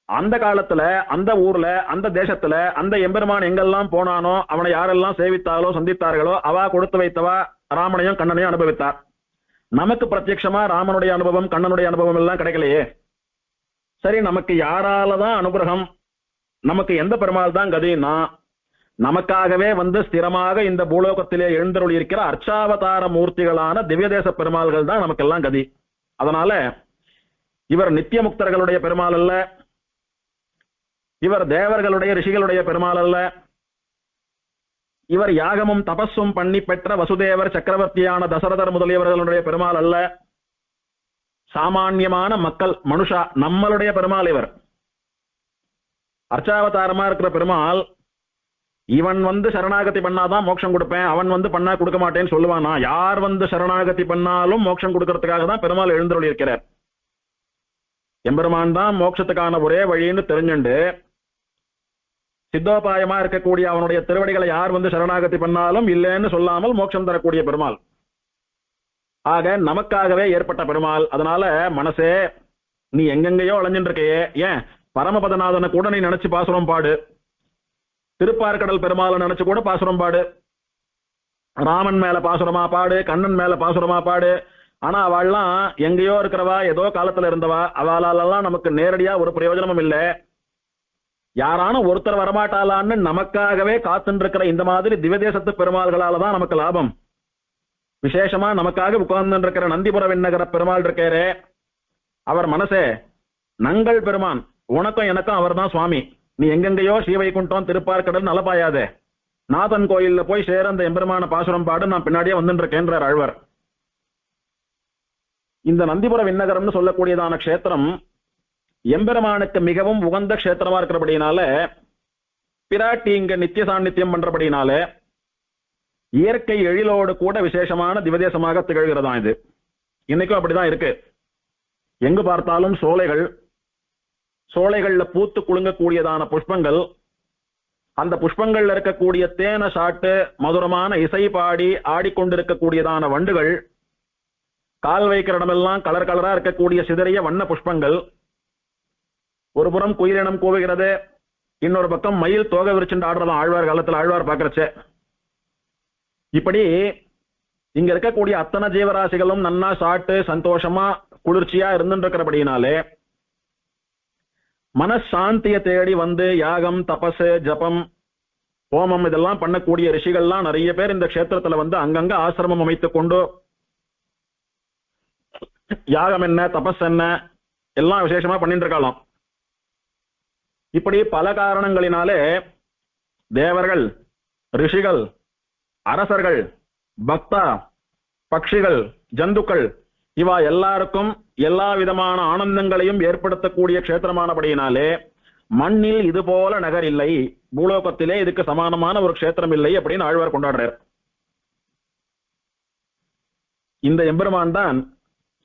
அந்த காலத்துல அந்த ஊர்ல அந்த தேசத்துல அந்த எம்பெருமான் எங்கெல்லாம் போனானோ அவனை யாரெல்லாம் சேவித்தாலோ சந்தித்தார்களோ அவ கொடுத்து வைத்தவா ராமனையும் கண்ணனையும் அனுபவித்தார். நமக்கு பிரத்யட்சமா ராமனுடைய அனுபவம் கண்ணனுடைய அனுபவம் எல்லாம் கிடைக்கலையே. சரி, நமக்கு யாராலதான் அனுகிரகம், நமக்கு எந்த பெருமாள் தான் கதின்னா நமக்காகவே வந்து ஸ்திரமாக இந்த பூலோகத்திலே எழுந்தருள் இருக்கிற அர்ச்சாவதார மூர்த்திகளான திவ்யதேச பெருமாள்கள் தான் நமக்கெல்லாம் கதி. அதனால இவர் நித்திய முக்தர்களுடைய பெருமாள் அல்ல, இவர் தேவர்களுடைய ரிஷிகளுடைய பெருமாள் அல்ல, இவர் யாகமும் தபஸும் பண்ணி பெற்ற வசுதேவர் சக்கரவர்த்தியான தசரதர் முதலியவர்களுடைய பெருமாள் அல்ல, சாமான்யமான மக்கள் மனுஷா நம்மளுடைய பெருமாள் இவர். அர்ச்சாவதாரமா இருக்கிற பெருமாள் இவன் வந்து சரணாகதி பண்ணாதான் மோட்சம் கொடுப்பேன், அவன் வந்து பண்ணா கொடுக்க மாட்டேன்னு சொல்லுவானா? யார் வந்து சரணாகதி பண்ணாலும் மோட்சம் கொடுக்கறதுக்காக தான் பெருமாள் எழுந்தருளி இருக்கிறார். எம்பெருமான் தான் மோட்சத்துக்கான ஒரே வழின்னு தெரிஞ்சுண்டு சித்தோபாயமா இருக்கக்கூடிய அவனுடைய திருவடிகளை யார் வந்து சரணாகதி பண்ணாலும் இல்லைன்னு சொல்லாமல் மோட்சம் தரக்கூடிய பெருமாள். ஆக நமக்காகவே ஏற்பட்ட பெருமாள். அதனால மனசே, நீ எங்கெங்கயோ அலைஞ்சுட்டு இருக்கையே, ஏன் பரமபதநாதனை கூட நீ நினைச்சு பாசுரம் பாடு, திருப்பார்கடல் பெருமாளை நினைச்சு கூட பாசுரம் பாடு, ராமன் மேல பாசுரமா பாடு, கண்ணன் மேல பாசுரமா பாடு. ஆனா அவள்லாம் எங்கேயோ இருக்கிறவா, ஏதோ காலத்துல இருந்தவா, அவளாலெல்லாம் நமக்கு நேரடியா ஒரு பிரயோஜனமும் இல்லை. யாரான ஒருத்தர் வரமாட்டாளான்னு நமக்காகவே காத்துட்டு இருக்கிற இந்த மாதிரி திவ்யதேசத்து பெருமாள்களால தான் நமக்கு லாபம். விசேஷமா நமக்காக உட்கார்ந்து இருக்கிற நந்திபுர விண்ணகர பெருமாள் இருக்காரே, அவர் மனசே நங்கள் பெருமான், உனக்கும் எனக்கும் அவர் தான் சுவாமி. நீ எங்கெங்கயோ ஸ்ரீவைகுண்டம் திருப்பார்கடல் நலப்பாயாதே. நாதன் கோயில்ல போய் சேர அந்த எம்பெருமான பாசுரம் பாடு நான் பின்னாடியே வந்துட்டு இருக்கேன்றார் ஆழ்வார். இந்த நந்திபுர விண்ணகரம்னு சொல்லக்கூடியதான க்ஷேத்திரம் எம்பெருமானுக்கு மிகவும் உகந்த க்ஷேத்திரமா இருக்கிறபடினால, பிராட்டி இங்க நித்திய சாநித்தியம் பண்றபடினால இயற்கை எழிலோடு கூட விசேஷமான திவதேசமாக திகழ்கிறதா இது. இன்னைக்கும் அப்படிதான் இருக்கு. எங்கு பார்த்தாலும் சோலைகள், சோலைகள்ல பூத்து குலுங்கக்கூடியதான புஷ்பங்கள், அந்த புஷ்பங்கள்ல இருக்கக்கூடிய தேன சாட்டு மதுரமான இசை பாடி ஆடிக்கொண்டிருக்கக்கூடியதான வண்டுகள், கால் வைக்கிற இடமெல்லாம் கலர் கலரா இருக்கக்கூடிய சிதறிய வண்ண புஷ்பங்கள், ஒரு புறம் குயிலினம் கூவுகிறது, இன்னொரு பக்கம் மயில் தோகை விரிச்சுட்டு ஆடுறதாம் ஆழ்வார் காலத்துல ஆழ்வார் பாக்குறச்சே. இப்படி இங்க இருக்கக்கூடிய அத்தனை ஜீவராசிகளும் நன்னா சாட்டு சந்தோஷமா குளிர்ச்சியா இருந்துருக்கிறபடினாலே மனசாந்தியை தேடி வந்து யாகம் தபஸ் ஜபம் ஹோமம் இதெல்லாம் பண்ணக்கூடிய ரிஷிகள்லாம் நிறைய பேர் இந்த க்ஷேத்திரத்துல வந்து அங்கங்க ஆசிரமம் அமைத்துக் கொண்டு யாகம் என்ன தபஸ் என்ன எல்லாம் விசேஷமா பண்ணிட்டு இருக்கலாம். இப்படி பல காரணங்களினாலே தேவர்கள், ரிஷிகள், அரசர்கள், பக்தா, பட்சிகள், ஜந்துக்கள் இவா எல்லாருக்கும் எல்லா விதமான ஆனந்தங்களையும் ஏற்படுத்தக்கூடிய க்ஷேத்திரமானபடியினாலே மண்ணில் இது போல நகர் இல்லை, பூலோகத்திலே இதுக்கு சமானமான ஒரு க்ஷேத்திரம் இல்லை அப்படின்னு ஆழ்வார் கொண்டாடுறார். இந்த எம்பெருமான் தான்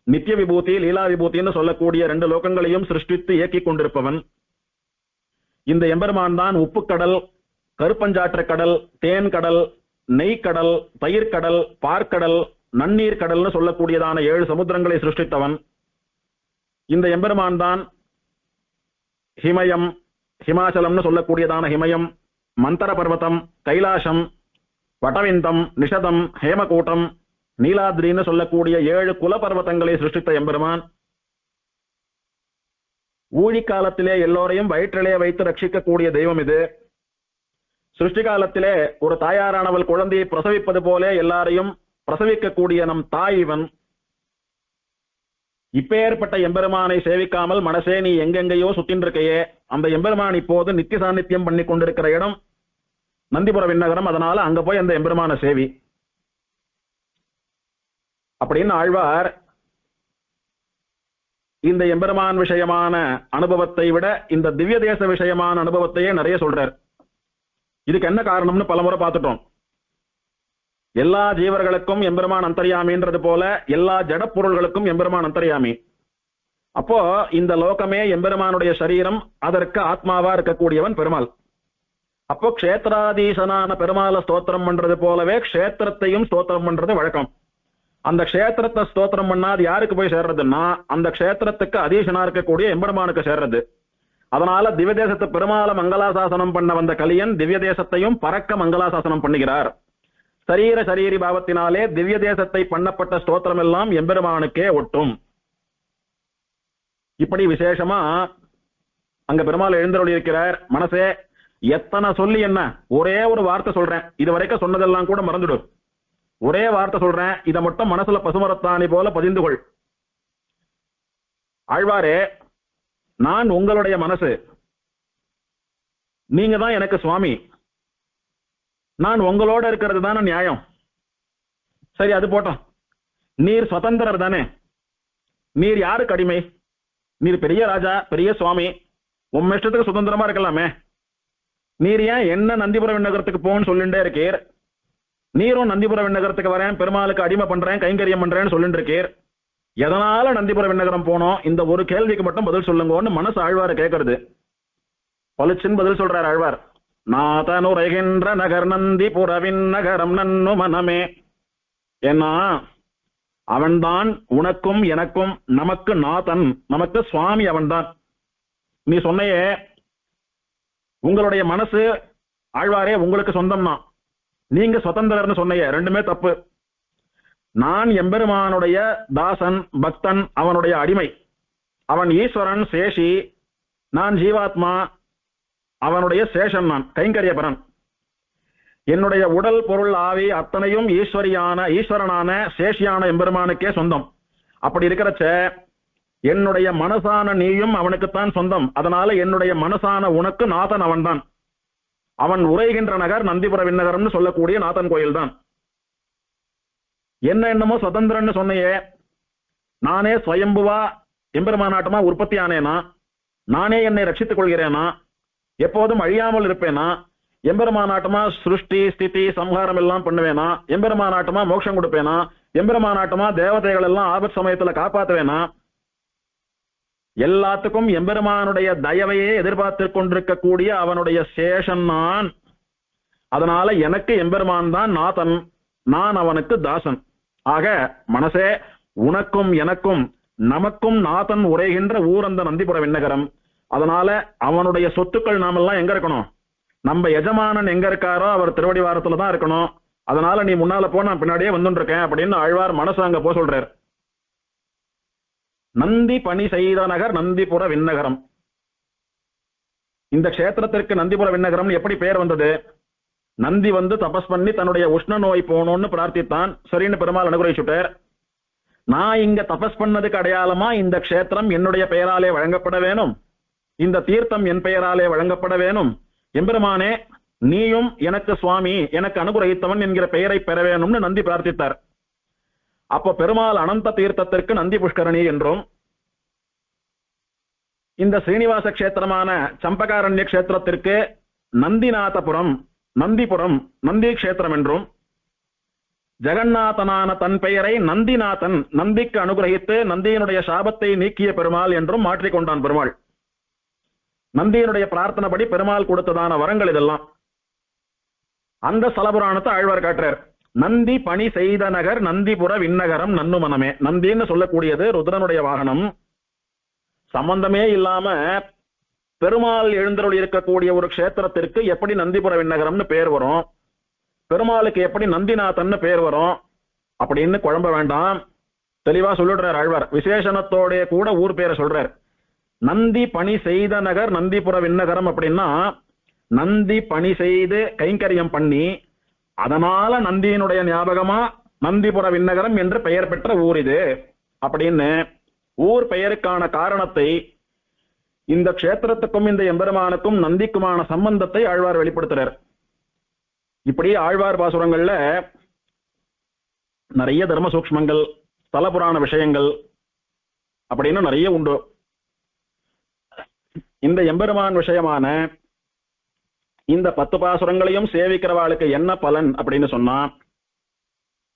நித்திய விபூதி லீலா விபூதின்னு சொல்லக்கூடிய ரெண்டு லோகங்களையும் சிருஷ்டித்து இயக்கிக் கொண்டிருப்பவன். இந்த எம்பெருமான் தான் உப்புக்கடல், கருப்பஞ்சாற்று கடல், தேன் கடல், நெய்க்கடல், தயிர்கடல், பார்க்கடல், நன்னீர் கடல்னு சொல்லக்கூடியதான 7 சமுத்திரங்களை சிருஷ்டித்தவன். இந்த எம்பெருமான் தான் ஹிமயம், ஹிமாச்சலம்னு சொல்லக்கூடியதான ஹிமயம், மந்தர பர்வதம், கைலாசம், வடவிந்தம், நிஷதம், ஹேமகூட்டம், நீலாத்ரின்னு சொல்லக்கூடிய 7 குல பர்வதங்களை சிருஷ்டித்த எம்பெருமான். ஊழி காலத்திலே எல்லோரையும் வயிற்றிலே வைத்து ரட்சிக்கக்கூடிய தெய்வம் இது. சிருஷ்டி காலத்திலே ஒரு தாயாரானவள் குழந்தையை பிரசவிப்பது போல எல்லாரையும் பிரசவிக்கக்கூடிய நம் தாய் இவன். இப்பேற்பட்ட எம்பெருமானை சேவிக்காமல் மனசே நீ எங்கெங்கயோ சுத்தின்றிருக்கையே, அந்த எம்பெருமான் இப்போது நித்திய சாநித்தியம் பண்ணி கொண்டிருக்கிற இடம் நந்திபுர விண்ணகரம். அதனால அங்க போய் அந்த எம்பெருமான சேவி அப்படின்னு ஆழ்வார் இந்த எம்பெருமான் விஷயமான அனுபவத்தை விட இந்த திவ்ய தேச விஷயமான அனுபவத்தையே நிறைய சொல்றார். இதுக்கு என்ன காரணம்னு பலமுறை பார்த்துட்டோம். எல்லா ஜீவர்களுக்கும் எம்பெருமான் அந்தர்யாமின்றது போல எல்லா ஜட பொருள்களுக்கும் எம்பெருமான் அந்தர்யாமி. அப்போ இந்த லோகமே எம்பெருமானுடைய சரீரம், அதற்கு ஆத்மாவா இருக்கக்கூடியவன் பெருமாள். அப்போ க்ஷேத்ராதீசனான பெருமாளை ஸ்தோத்திரம் பண்றது போலவே க்ஷேத்திரத்தையும் ஸ்தோத்திரம் பண்றது வழக்கம். அந்த க்ஷேத்திரத்தை ஸ்தோத்திரம் பண்ணா அது யாருக்கு போய் சேர்றதுன்னா அந்த க்ஷேத்திரத்துக்கு அதீசனா இருக்கக்கூடிய எம்பெருமானுக்கு சேர்றது. அதனால திவ்ய தேசத்து பெருமாளை மங்களாசாசனம் பண்ண வந்த கலியன் திவ்ய தேசத்தையும் பறக்க மங்களாசாசனம் பண்ணுகிறார். சரீர சரீரி பாவத்தினாலே திவ்ய தேசத்தை பண்ணப்பட்ட ஸ்தோத்திரம் எல்லாம் எம்பெருமானுக்கே ஒட்டும். இப்படி விசேஷமா அங்க பெருமாள் எழுந்தருளி இருக்கிறார். மனசே எத்தனை சொல்லி என்ன, ஒரே ஒரு வார்த்தை சொல்றேன், இது வரைக்கும் சொன்னதெல்லாம் கூட மறந்துடு, ஒரே வார்த்தை சொல்றேன், இதை மட்டும் மனசுல பசுமரத்தாணி போல பதிந்து கொள். ஆழ்வாரே, நான் உங்களுடைய மனசு, நீங்க தான் எனக்கு சுவாமி, நான் உங்களோட இருக்கிறது தானே நியாயம். சரி, அது போட்டோம். நீர் சுதந்திரர் தானே, நீர் யாருக்கு அடிமை? நீர் பெரிய ராஜா, பெரிய சுவாமி, உன் இஷ்டத்துக்கு சுதந்திரமா இருக்கலாமே. நீர் ஏன் என்ன நந்திபுர விண்ணகரத்துக்கு போன்னு சொல்லிட்டே இருக்கீர்? நீரும் நந்திபுர விண்ணகரத்துக்கு வரேன், பெருமாளுக்கு அடிமை பண்றேன், கைங்கரியம் பண்றேன்னு சொல்லிட்டு இருக்கீர். எதனால நந்திபுர விண்ணகரம் போனோம்? இந்த ஒரு கேள்விக்கு மட்டும் பதில் சொல்லுங்கன்னு மனசு ஆழ்வார கேட்கறது. பளிச்சுன்னு பதில் சொல்றார் ஆழ்வார். நாதனுரைகின்ற நகர் நந்திபுரவின் நகரம் நன்னு மனமே. ஏன்னா அவன்தான் உனக்கும் எனக்கும் நமக்கு நாதன், நமக்கு சுவாமி அவன்தான். நீ சொன்னையே உங்களுடைய மனசு ஆழ்வாரே உங்களுக்கு சொந்தம்னா, நீங்க சுதந்திரர்னு சொன்னையே, ரெண்டுமே தப்பு. நான் எம்பெருமானுடைய தாசன், பக்தன், அவனுடைய அடிமை. அவன் ஈஸ்வரன் சேஷி, நான் ஜீவாத்மா, அவனுடைய சேஷன், நான் கைங்கரியபரன். என்னுடைய உடல் பொருள் ஆவி அத்தனையும் ஈஸ்வரனான சேஷியான எம்பெருமானுக்கே சொந்தம். அப்படி இருக்கிறச்ச என்னுடைய மனசான நீயும் அவனுக்குத்தான் சொந்தம். அதனால என்னுடைய மனசான உனக்கு நாதன் அவன்தான். அவன் உரைகின்ற நகர் நந்திபுர விண்ணகரம்னு சொல்லக்கூடிய நாதன் கோயில் தான். என்னமோ சுதந்திரன்னு சொன்னையே, நானே ஸ்வயம்புவா எம்பெருமானாட்டமா உற்பத்தி ஆனேனா, நானே என்னை ரட்சித்துக் கொள்கிறேனா, எப்போதும் அழியாமல் இருப்பேனா, எம்பெருமானாட்டமா சிருஷ்டி ஸ்திதி சம்ஹாரம் எல்லாம் பண்ணுவேனா, எம்பெருமானாட்டமா மோட்சம் கொடுப்பேனா, எம்பெருமானாட்டமா தேவதைகள் எல்லாம் ஆபத் சமயத்துல காப்பாத்துவேனா, எல்லாத்துக்கும் எம்பெருமானுடைய தயவையே எதிர்பார்த்து கொண்டிருக்கக்கூடிய அவனுடைய சேஷன் நான். அதனால எனக்கு எம்பெருமான் தான் நாதன், நான் அவனுக்கு தாசன். ஆக மனசே, உனக்கும் எனக்கும் நமக்கும் நாதன் உரைகின்ற ஊர் அந்த நந்திபுர விண்ணகரம். அதனால அவனுடைய சொத்துக்கள் நாமெல்லாம் எங்க இருக்கணும்? நம்ம எஜமானன் எங்க இருக்காரோ அவர் திருவடிவாரத்துல தான் இருக்கணும். அதனால நீ முன்னால போ, நான் பின்னாடியே வந்துட்டு இருக்கேன் அப்படின்னு ஆழ்வார் மனசு அங்க போ சொல்றார். நந்தி பணி செய்த நகர் நந்திபுர விண்ணகரம். இந்த கஷேத்திரத்திற்கு நந்திபுர விண்ணகரம் எப்படி பெயர் வந்தது? நந்தி வந்து தபஸ் பண்ணி தன்னுடைய உஷ்ண நோய் போகணும்னு பிரார்த்தித்தான். சரின்னு பெருமாள் அனுகிரகிச்சுட்டார். நான் இங்க தபஸ் பண்ணதுக்கு அடையாளமா இந்த கஷேத்திரம் என்னுடைய பெயராலே வழங்கப்பட வேணும், இந்த தீர்த்தம் என் பெயராலே வழங்கப்பட வேணும், எம்பெருமானே நீயும் எனக்கு சுவாமி, எனக்கு அனுகிரகித்தவன் என்கிற பெயரை பெற வேணும்னு நந்தி பிரார்த்தித்தார். அப்ப பெருமாள் அனந்த தீர்த்தத்திற்கு நந்தி புஷ்கரணி என்றும், இந்த ஸ்ரீனிவாச கஷேத்திரமான சம்பகாரண்ய கஷேத்திரத்திற்கு நந்திநாதபுரம் நந்திபுரம் நந்தி கஷேத்திரம் என்றும், ஜெகநாதனான தன் பெயரை நந்திநாதன் நந்திக்கு அனுகிரகித்து நந்தியினுடைய சாபத்தை நீக்கிய பெருமாள் என்றும் மாற்றிக்கொண்டான் பெருமாள். நந்தியினுடைய பிரார்த்தனைப்படி பெருமாள் கொடுத்ததான வரங்கள் இதெல்லாம். அந்த ஸ்தலபுராணத்தை ஆழ்வார் காட்டுறார். நந்தி பணி செய்த நகர் நந்திபுர விண்ணகரம் நன்னு மனமே. நந்தின்னு சொல்லக்கூடியது ருத்ரனுடைய வாகனம். சம்பந்தமே இல்லாம பெருமாள் எழுந்தருள் இருக்கக்கூடிய ஒரு கஷேத்திரத்திற்கு எப்படி நந்திபுர விண்ணகரம்னு பேர் வரும், பெருமாளுக்கு எப்படி நந்திநாதன் பேர் வரும் அப்படின்னு குழம்ப வேண்டாம். தெளிவா சொல்லிடுறார் ஆழ்வார். விசேஷணத்தோட கூட ஊர் பேரை சொல்றார். நந்தி பணி செய்த நகர் நந்திபுர விண்ணகரம் அப்படின்னா, நந்தி பணி செய்து கைங்கரியம் பண்ணி அதனால நந்தியினுடைய ஞாபகமா நந்திபுர விண்ணகரம் என்று பெயர் பெற்ற ஊர் இது அப்படின்னு ஊர் பெயருக்கான காரணத்தை, இந்த கஷேத்திரத்துக்கும் இந்த எம்பெருமானுக்கும் நந்திக்குமான சம்பந்தத்தை ஆழ்வார் வெளிப்படுத்துறார். இப்படி ஆழ்வார் பாசுரங்கள்ல நிறைய தர்ம சூக்ஷ்மங்கள், ஸ்தலபுராண விஷயங்கள் அப்படின்னு நிறைய உண்டு. இந்த எம்பெருமான் விஷயமான இந்த 10 பாசுரங்களையும் சேவிக்கிறவாளுக்கு என்ன பலன் அப்படின்னு சொன்னா,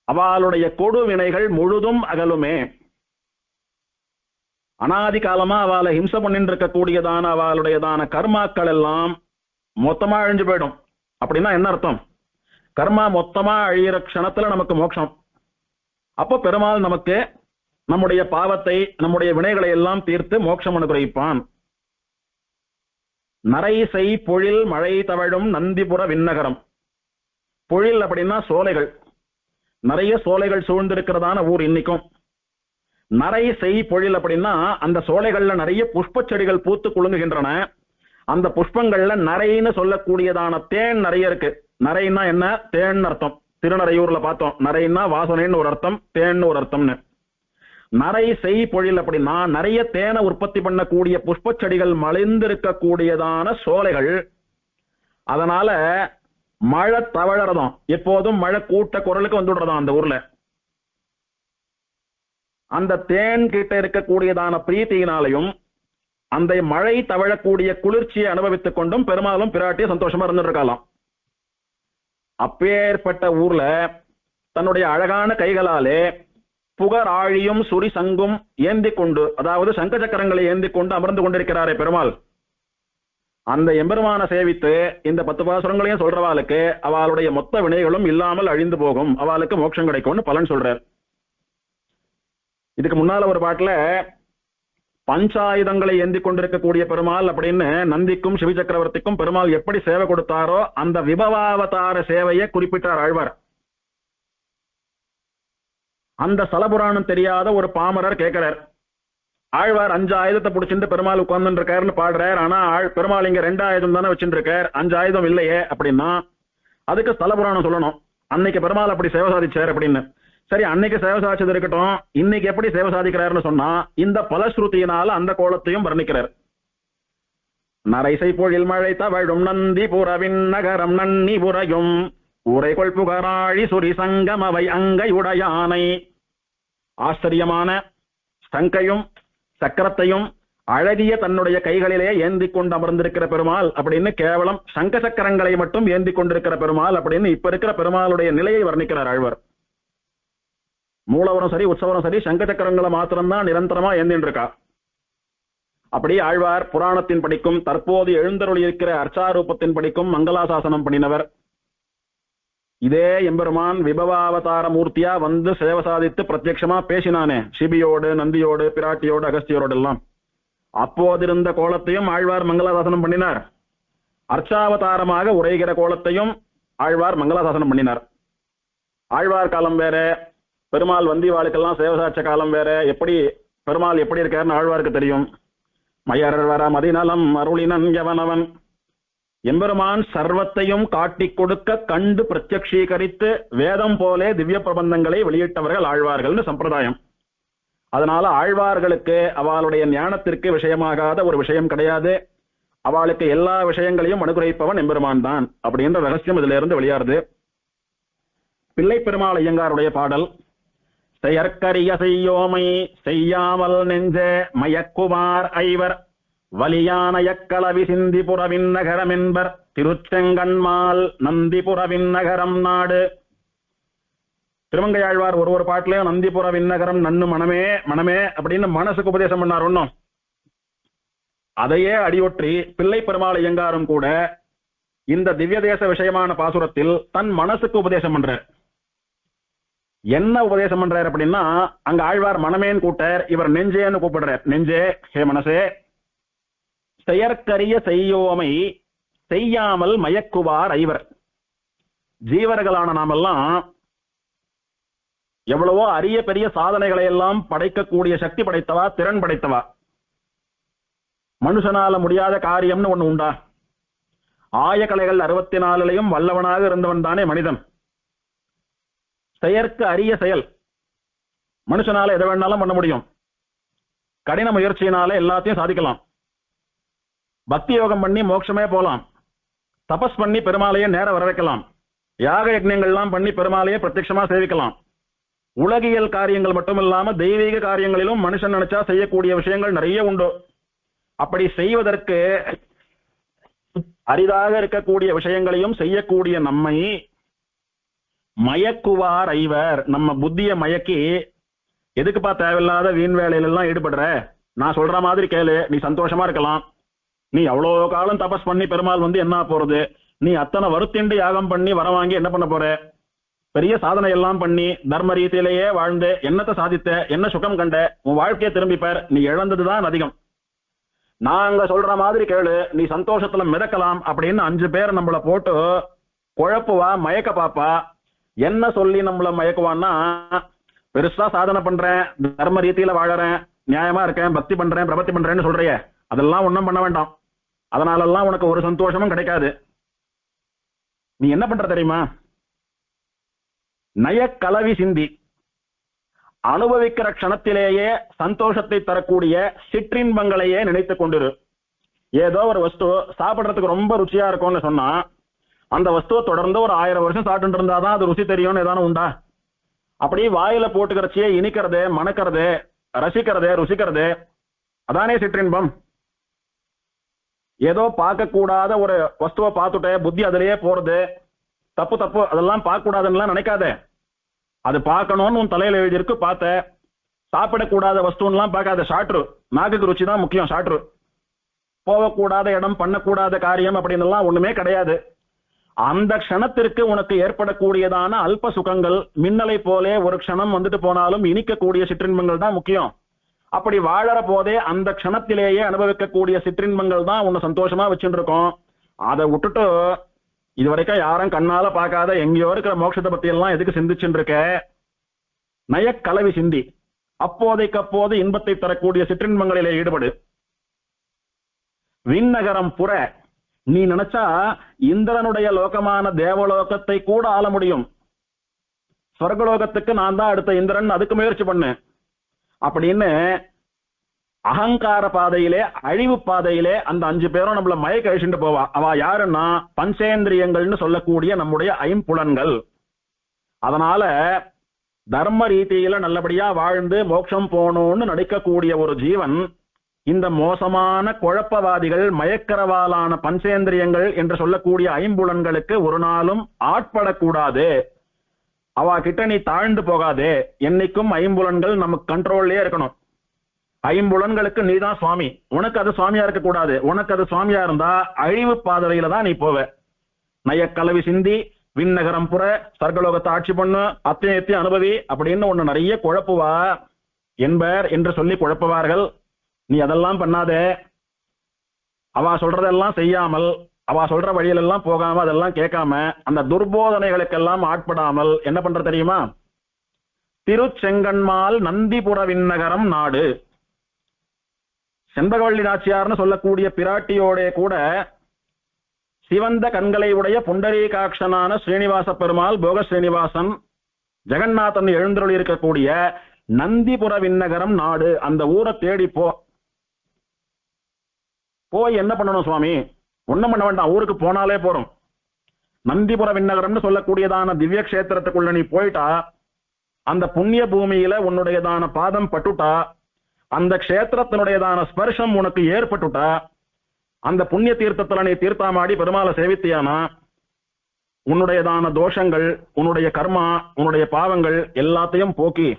அவளுடைய கொடு வினைகள் முழுதும் அகலுமே. அனாதி காலமா அவளை ஹிம்சை பண்ணிட்டு இருக்கக்கூடியதான அவளுடையதான கர்மாக்கள் எல்லாம் மொத்தமா அழிஞ்சு போயிடும். அப்படின்னா என்ன அர்த்தம்? கர்மா மொத்தமா அழியிற க்ஷணத்துல நமக்கு மோட்சம். அப்ப பெருமாள் நமக்கு நம்முடைய பாவத்தை நம்முடைய வினைகளை எல்லாம் தீர்த்து மோட்சம் அனுகிரகிப்பான். நரைசை பொழில் மழை தவழும் நந்திபுர விண்ணகரம். பொழில் அப்படின்னா சோலைகள், நிறைய சோலைகள் சூழ்ந்திருக்கிறதான ஊர் இன்னைக்கும். நரைசை பொழில் அப்படின்னா அந்த சோலைகள்ல நிறைய புஷ்ப செடிகள் பூத்து குலுங்குகின்றன. அந்த புஷ்பங்கள்ல நரைன்னு சொல்லக்கூடியதான தேன் நிறைய இருக்கு. நரைன்னா என்ன? தேன் அர்த்தம். திருநறையூர்ல பார்த்தோம். நரைன்னா வாசனைன்னு ஒரு அர்த்தம், தேன்னு ஒரு அர்த்தம்னு. நரை செய் பொழில் அப்படின்னா நிறைய தேனை உற்பத்தி பண்ணக்கூடிய புஷ்ப செடிகள் மலிந்திருக்கக்கூடியதான சோலைகள். அதனால மழை தவழறதும், எப்போதும் மழை கூட்ட குரலுக்கு வந்துடுறதாம் அந்த ஊர்ல. அந்த தேன் கிட்ட இருக்கக்கூடியதான பிரீத்தியினாலையும் அந்த மழை தவழக்கூடிய குளிர்ச்சியை அனுபவித்துக் கொண்டும் பெருமாளும் பிராட்டிய சந்தோஷமா இருந்துட்டு இருக்கலாம். அப்பேற்பட்ட ஊர்ல தன்னுடைய அழகான கைகளாலே புகர் ஆழியும் சுரி சங்கும் ஏந்தி கொண்டு, அதாவது சங்க சக்கரங்களை ஏந்தி கொண்டு அமர்ந்து கொண்டிருக்கிறாரே பெருமாள். அந்த எம்பெருமான சேவித்து இந்த 10 பாசுரங்களையும் சொல்றவாளுக்கு அவளுடைய மொத்த வினைகளும் இல்லாமல் அழிந்து போகும், அவளுக்கு மோட்சம் கிடைக்கும்னு பலன் சொல்றார். இதுக்கு முன்னால ஒரு பாட்டுல பஞ்சாயுதங்களை ஏந்தி கொண்டிருக்கக்கூடிய பெருமாள் அப்படின்னு நந்திக்கும் சிவி சக்கரவர்த்திக்கும் பெருமாள் எப்படி சேவை கொடுத்தாரோ அந்த விபவாவதார சேவையை குறிப்பிட்டார் ஆழ்வார். அந்த ஸ்தலபுராணம் தெரியாத ஒரு பாமரர் கேட்கிறார். ஆழ்வார் 5 ஆயுதத்தை பிடிச்சிட்டு பெருமாள் உட்கார்ந்து இருக்காருன்னு பாடுறார். ஆனா பெருமாள் இங்க 2 ஆயுதம் தானே வச்சுட்டு இருக்கார், 5 ஆயுதம் இல்லையே அப்படின்னா அதுக்கு ஸ்தலபுராணம் சொல்லணும். அன்னைக்கு பெருமாள் அப்படி சேவை சாதிச்சார் அப்படின்னு. சரி, அன்னைக்கு சேவை சாதிச்சது இருக்கட்டும், இன்னைக்கு எப்படி சேவை சாதிக்கிறாருன்னு சொன்னா இந்த பலஸ்ருதியினால அந்த கோலத்தையும் வர்ணிக்கிறார். நரைசை பொழில் மழை தவழும் நந்திபுரவின் நகரம் நன்னிபுரையும் ஊரைகொள் புகராழி சுரி சங்கம் அவை அங்கையுடையானை. ஆச்சரியமான சங்கையும் சக்கரத்தையும் அழகிய தன்னுடைய கைகளிலே ஏந்தி கொண்டு அமர்ந்திருக்கிற பெருமாள் அப்படின்னு, கேவலம் சங்க சக்கரங்களை மட்டும் ஏந்தி கொண்டிருக்கிற பெருமாள் அப்படின்னு இப்ப இருக்கிற பெருமாளுடைய நிலையை வர்ணிக்கிறார் ஆழ்வார். மூலவரும் சரி உற்சவரும் சரி சங்க சக்கரங்களை மாத்திரம்தான் நிரந்தரமா ஏந்தின்னு இருக்கா. அப்படி ஆழ்வார் புராணத்தின் படிக்கும் தற்போது எழுந்தருள் இருக்கிற அர்ச்சாரூபத்தின் படிக்கும் மங்களாசாசனம் பண்ணினவர். இதே எம்பெருமான் விபவாவதார மூர்த்தியா வந்து சேவை சாதித்து பிரத்யட்சமா பேசினானே சிபியோடு நந்தியோடு பிராட்டியோடு அகஸ்தியோடு எல்லாம், அப்போதிருந்த கோலத்தையும் ஆழ்வார் மங்களாசாசனம் பண்ணினார். அர்ச்சாவதாரமாக உரைகிற கோலத்தையும் ஆழ்வார் மங்களாசாசனம் பண்ணினார். ஆழ்வார் காலம் வேற, பெருமாள் வந்திவாளுக்கெல்லாம் சேவை சாட்ச காலம் வேற. எப்படி பெருமாள் எப்படி இருக்காருன்னு ஆழ்வாருக்கு தெரியும். மயர் வர மதிநலம் அருளினன் எவனவன். எம்பெருமான் சர்வத்தையும் காட்டிக் கொடுக்க கண்டு பிரத்யக்ஷீகரித்து வேதம் போலே திவ்ய பிரபந்தங்களை வெளியிட்டவர்கள் ஆழ்வார்கள்னு சம்பிரதாயம். அதனால ஆழ்வார்களுக்கு அவளுடைய ஞானத்திற்கு விஷயமாகாத ஒரு விஷயம் கிடையாது. அவளுக்கு எல்லா விஷயங்களையும் அனுகிரகிப்பவன் எம்பெருமான் தான் அப்படின்ற ரகசியம் இதுல இருந்து வெளியாறுது. பிள்ளை பெருமாள் ஐயங்காருடைய பாடல், செயற்கரிய செய்யோமை செய்யாமல் நெஞ்சே மயக்குமார் ஐவர் வலியான யக்களவி சிந்திபுரவின் நகரம் என்பர் திருச்செங்கண்மால் நந்திபுரவின் நகரம் நாடு. திருமங்கையாழ்வார் ஒரு பாட்டிலையும் நந்திபுரவின் நகரம் நன்னு மனமே மனமே அப்படின்னு மனசுக்கு உபதேசம் பண்ணார். ஒன்னும் அதையே அடியொற்றி பிள்ளை பெருமாள் ஐயங்காரும் கூட இந்த திவ்ய தேச விஷயமான பாசுரத்தில் தன் மனசுக்கு உபதேசம் பண்றார். என்ன உபதேசம் பண்றார் அப்படின்னா, அங்க ஆழ்வார் மனமேன்னு கூட்டார், இவர் நெஞ்சேன்னு கூப்பிடுறார். நெஞ்சே, ஹே மனசே, செயற்கரிய செய்யோமை செய்யாமல் மயக்குவார் ஐவர். ஜீவர்களான நாமெல்லாம் எவ்வளவோ அரிய பெரிய சாதனைகளை எல்லாம் படைக்கக்கூடிய சக்தி படைத்தவா, திறன் படைத்தவா. மனுஷனால முடியாத காரியம்னு ஒண்ணு உண்டா? ஆயக்கலைகள் 64 வல்லவனாக இருந்தவன் தானே மனிதன். செயற்கு அரிய செயல், மனுஷனால எதை வேணாலும் பண்ண முடியும். கடின முயற்சியினால எல்லாத்தையும் சாதிக்கலாம். பக்தி யோகம் பண்ணி மோட்சமே போலாம். தபஸ் பண்ணி பெருமாளையே நேர வர வைக்கலாம். யாக யஜ்ஞங்கள்லாம் பண்ணி பெருமாளையே பிரத்யட்சமா சேவிக்கலாம். உலகியல் காரியங்கள் மட்டும் இல்லாம தெய்வீக காரியங்களிலும் மனுஷன் நினைச்சா செய்யக்கூடிய விஷயங்கள் நிறைய உண்டு. அப்படி செய்வதற்கு அரிதாக இருக்கக்கூடிய விஷயங்களையும் செய்யக்கூடிய நம்மை மயக்குவார் ஐவர். நம்ம புத்திய மயக்கி, எதுக்குப்பா தேவையில்லாத வீண் வேலையில எல்லாம் ஈடுபடுற, நான் சொல்ற மாதிரி கேளு, நீ சந்தோஷமா இருக்கலாம். நீ அவ்வளோ காலம் தபஸ் பண்ணி பெருமாள் வந்து என்ன போறது, நீ அத்தனை வருத்திண்டு யாகம் பண்ணி வர வாங்கி என்ன பண்ண போற, பெரிய சாதனை எல்லாம் பண்ணி தர்ம ரீதியிலேயே வாழ்ந்து என்னத்தை சாதித்த, என்ன சுகம் கண்ட, உன் வாழ்க்கையை திரும்பிப்பார், நீ இழந்ததுதான் அதிகம். நாங்க சொல்ற மாதிரி கேளு, நீ சந்தோஷத்துல மிதக்கலாம் அப்படின்னு 5 பேர் நம்மளை போட்டு குழப்புவா, மயக்க பாப்பா. என்ன சொல்லி நம்மள மயக்குவான்னா, பெருசா சாதனை பண்றேன், தர்ம ரீதியில வாழறேன், நியாயமா இருக்கேன், பக்தி பண்றேன், பிரபத்தி பண்றேன்னு சொல்றிய, அதெல்லாம் ஒன்றும் பண்ண வேண்டாம். அதனாலெல்லாம் உனக்கு ஒரு சந்தோஷமும் கிடைக்காது. நீ என்ன பண்ற தெரியுமா? நயக்கலவி சிந்தி, அனுபவிக்கிற க்ஷணத்திலேயே சந்தோஷத்தை தரக்கூடிய சிற்றின்பங்களையே நினைத்து கொண்டிரு. ஏதோ ஒரு வஸ்து சாப்பிடுறதுக்கு ரொம்ப ருச்சியா இருக்கும்னு சொன்னா, அந்த வஸ்துவை தொடர்ந்து ஒரு 1000 வருஷம் சாப்பிட்டு இருந்தாதான் அது ருசி தெரியும்னு ஏதானு உண்டா? அப்படி வாயில போட்டுக்கிறச்சியே இனிக்கிறது, மணக்கிறது, ரசிக்கிறது, ருசிக்கிறது, அதானே சிற்றின்பம். ஏதோ பார்க்க கூடாத ஒரு வஸ்துவை பார்த்துட்டு புத்தி அதிலேயே போறது தப்பு தப்பு, அதெல்லாம் பார்க்க கூடாதுன்னு நினைக்காத. அது பார்க்கணும்னு உன் தலையில எழுதியிருக்கு, பார்த்த. சாப்பிடக்கூடாத வஸ்துலாம் பார்க்காத, ஷாட்ரு. நாக்குக்கு ருச்சி தான் முக்கியம், ஷாட்ரு. போகக்கூடாத இடம், பண்ணக்கூடாத காரியம் அப்படின்னு எல்லாம் ஒண்ணுமே கிடையாது. அந்த க்ஷணத்திற்கு உனக்கு ஏற்படக்கூடியதான அல்ப சுகங்கள், மின்னலை போலே ஒரு க்ஷணம் வந்துட்டு போனாலும் இனிக்கக்கூடிய சிற்றின்பங்கள் தான் முக்கியம். அப்படி வாழற போதே அந்த க்ஷணத்திலேயே அனுபவிக்கக்கூடிய சிற்றின்பங்கள் தான் உன்னை சந்தோஷமா வச்சுட்டு இருக்கோம். அதை விட்டுட்டு இது வரைக்கும் யாரும் கண்ணால பார்க்காத எங்கேயோ இருக்கிற மோட்சத்தை பத்தி எல்லாம் எதுக்கு சிந்திச்சுட்டு இருக்க? நயக்கலவி சிந்தி, அப்போதைக்கு அப்போது இன்பத்தை தரக்கூடிய சிற்றின்பங்களிலே ஈடுபடு. விண்ணகரம் புற, நீ நினைச்சா இந்திரனுடைய லோகமான தேவலோகத்தை கூட ஆள முடியும். சொர்க்கலோகத்துக்கு நான் தான் அடுத்த இந்திரன், அதுக்கு முயற்சி பண்ணு அப்படின்னு அகங்கார பாதையிலே, அழிவு பாதையிலே அந்த 5 பேரும் நம்மள மயக்க அழிச்சுட்டு போவா. அவ யாருன்னா பஞ்சேந்திரியங்கள்னு சொல்லக்கூடிய நம்முடைய ஐம்புலன்கள். அதனால தர்ம ரீதியில நல்லபடியா வாழ்ந்து மோட்சம் போகணும்னு நடிக்கக்கூடிய ஒரு ஜீவன் இந்த மோசமான குழப்பவாதிகள், மயக்கரவாலான பஞ்சேந்திரியங்கள் என்று சொல்லக்கூடிய ஐம்புலன்களுக்கு ஒரு நாளும் ஆட்படக்கூடாது. அவ கிட்ட நீ தாழ்ந்து போகாதே. என்னைக்கும் ஐம்புலன்கள் நமக்கு கண்ட்ரோல்லே இருக்கணும். ஐம்புலன்களுக்கு நீதான் சுவாமி. உனக்கு அது சுவாமியா இருக்க கூடாது. உனக்கு அது சுவாமியா இருந்தா அழிவு பாதையில தான் நீ போவ. நயக்கலவி சிந்தி, விண்ணகரம் புற, சர்க்கலோகத்தை ஆட்சி பண்ணு, அத்தியத்தை அனுபவி அப்படின்னு ஒண்ணு நிறைய குழப்புவா என்பர் என்று சொல்லி குழப்புவார்கள். நீ அதெல்லாம் பண்ணாதே. அவ சொல்றதெல்லாம் செய்யாமல், அவ சொல்ற வழியிலெல்லாம் போகாம, அதெல்லாம் கேட்காம, அந்த துர்போதனைகளுக்கெல்லாம் ஆட்படாமல் என்ன பண்ற தெரியுமா? திருச்செங்கன்மால் நந்திபுர விண்ணகரம் நாடு. செண்பகவள்ளி நாச்சியார்னு சொல்லக்கூடிய பிராட்டியோட கூட சிவந்த கண்களை உடைய புண்டரீகாட்சனான ஸ்ரீனிவாச பெருமாள், போக ஸ்ரீனிவாசன், ஜெகநாதன் எழுந்தருளி இருக்கக்கூடிய நந்திபுர விண்ணகரம் நாடு, அந்த ஊரை தேடி போய் என்ன பண்ணணும் சுவாமி? ஒண்ணும் பண்ண வேண்டாம், ஊருக்கு போனாலே போறோம். நந்திபுர விண்ணகரம்னு சொல்லக்கூடியதான திவ்ய கஷேத்திரத்துக்குள்ள நீ போயிட்டா, அந்த புண்ணிய பூமியில உன்னுடையதான பாதம் பட்டுட்டா, அந்த கஷேத்திரத்தினுடையதான ஸ்பர்ஷம் உனக்கு ஏற்பட்டுட்டா, அந்த புண்ணிய தீர்த்தத்துல நீ தீர்த்தாமாடி பெருமாளை சேவித்தியானா, உன்னுடையதான தோஷங்கள், உன்னுடைய கர்மா, உன்னுடைய பாவங்கள் எல்லாத்தையும் போக்கி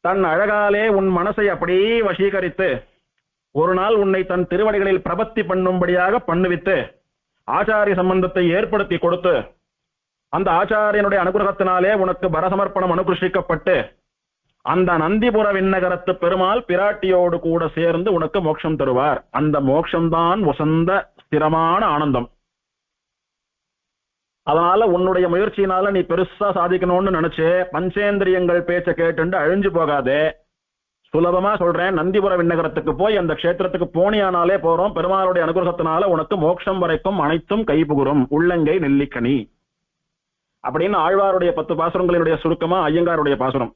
தன் அழகாலே உன் மனசை அப்படியே வசீகரித்து ஒரு நாள் உன்னை தன் திருவடிகளில் பிரபத்தி பண்ணும்படியாக பண்ணுவித்து ஆச்சாரிய சம்பந்தத்தை ஏற்படுத்தி கொடுத்து அந்த ஆச்சாரியனுடைய அனுகிரகத்தினாலே உனக்கு பரசமர்ப்பணம் அனுகிருஷிக்கப்பட்டு அந்த நந்திபுர விண்ணகரத்து பெருமாள் பிராட்டியோடு கூட சேர்ந்து உனக்கு மோட்சம் தருவார். அந்த மோட்சம்தான் வசந்த ஸ்திரமான ஆனந்தம். அதனால உன்னுடைய முயற்சியினால நீ பெருசா சாதிக்கணும்னு நினைச்சு பஞ்சேந்திரியங்கள் பேச்ச கேட்டு அழிஞ்சு போகாதே. சுலபமா சொல்றேன், நந்திபுர விண்ணகரத்துக்கு போய் அந்த கஷேத்திரத்துக்கு போனியானாலே போறோம். பெருமாளுடைய அனுகிரகத்தினால உனக்கு மோட்சம் வரைக்கும் அனைத்தும் கைபுகுரும். உள்ளங்கை நெல்லிக்கனி அப்படின்னு ஆழ்வாருடைய 10 பாசுரங்களினுடைய சுருக்கமா ஐயங்காருடைய பாசுரம்.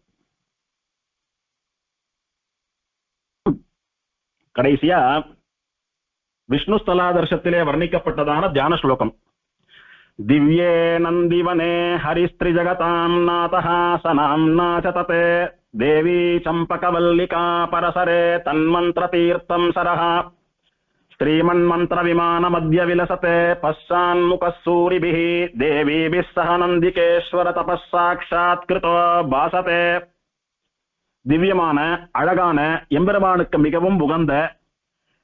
கடைசியா விஷ்ணு ஸ்தலாதர்ஷத்திலே வர்ணிக்கப்பட்டதான தியான ஸ்லோகம். திவ்யே நந்திவனே ஹரிஸ்திரி ஜகதாம் நாதஹ சநாம்னா சததே தேவி சம்பகவல்லிகா பரசரே தன்மந்திர தீர்த்தம் சரஹ ஸ்ரீமன்மந்திர விமான மத்திய விலசதே பశ్చాన్ముఖः சூரிபிः தேவீபிः சஹ நந்திகேஸ்வர தபஸ்சாக்ஷாத் கிருதோ பாசதே. திவ்யமான அழகான எம்பெருமானுக்கு மிகவும் உகந்த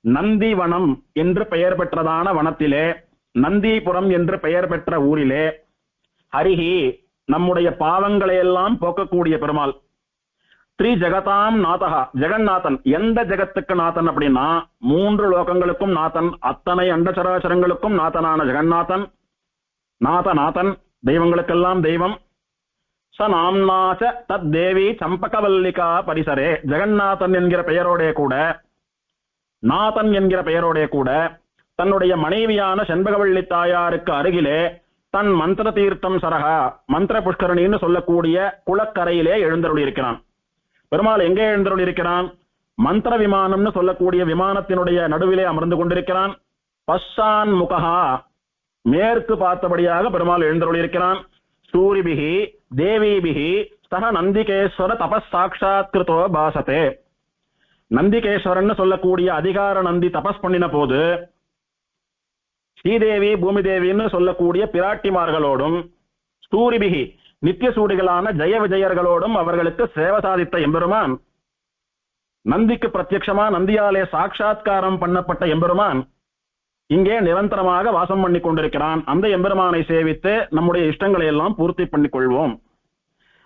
நந்திவனம் என்று பெயர் பெற்றதான வனத்திலே, நந்திபுரம் என்று பெயர் பெற்ற ஊரிலே, ஹரிஹி நம்முடைய பாவங்களை எல்லாம் போக்கக்கூடிய பெருமாள், ஸ்ரீ ஜெகதாம் நாதஹா ஜெகநாதன். எந்த ஜெகத்துக்கு நாதன் அப்படின்னா 3 லோகங்களுக்கும் நாதன், அத்தனை அண்டச்சராச்சரங்களுக்கும் நாதனான ஜெகநாதன், நாதன் தெய்வங்களுக்கெல்லாம் தெய்வம். ச நாம்னாச்ச தத் தேவி சம்பகவல்லிகா பரிசரே. ஜெகநாதன் என்கிற பெயரோடே கூட, நாதன் என்கிற பெயரோடே கூட தன்னுடைய மனைவியான செண்பகவள்ளி தாயாருக்கு அருகிலே தன் மந்திர தீர்த்தம் சரகா மந்திர புஷ்கரணின்னு சொல்லக்கூடிய குளக்கரையிலே எழுந்தருளி இருக்கிறான். பெருமாள் எங்கே எழுந்தருளி இருக்கிறான்? மந்திர விமானம்னு சொல்லக்கூடிய விமானத்தினுடைய நடுவிலே அமர்ந்து கொண்டிருக்கிறான். பశ్చాన్ముఖः மேற்கு பார்த்தபடியாக பெருமாள் எழுந்தருளி இருக்கிறான். சூரிபிஹி தேவீபிஹி சஹ நந்திகேஸ்வர தபஸ்சாக்ஷாத் கிருதோ பாசதே. நந்திகேஸ்வரன் சொல்லக்கூடிய அதிகார நந்தி தபஸ் பண்ணின போது ஸ்ரீதேவி பூமி தேவின்னு சொல்லக்கூடிய பிராட்டிமார்களோடும், சூரிபிகி நித்திய சூடிகளான ஜெய விஜயர்களோடும் அவர்களுக்கு சேவை சாதித்த எம்பெருமான், நந்திக்கு பிரத்யட்சமா நந்தியாலே சாட்சாத்காரம் பண்ணப்பட்ட எம்பெருமான் இங்கே நிரந்தரமாக வாசம் பண்ணி கொண்டிருக்கிறான். அந்த எம்பெருமானை சேவித்து நம்முடைய இஷ்டங்களை எல்லாம் பூர்த்தி பண்ணிக் கொள்வோம்.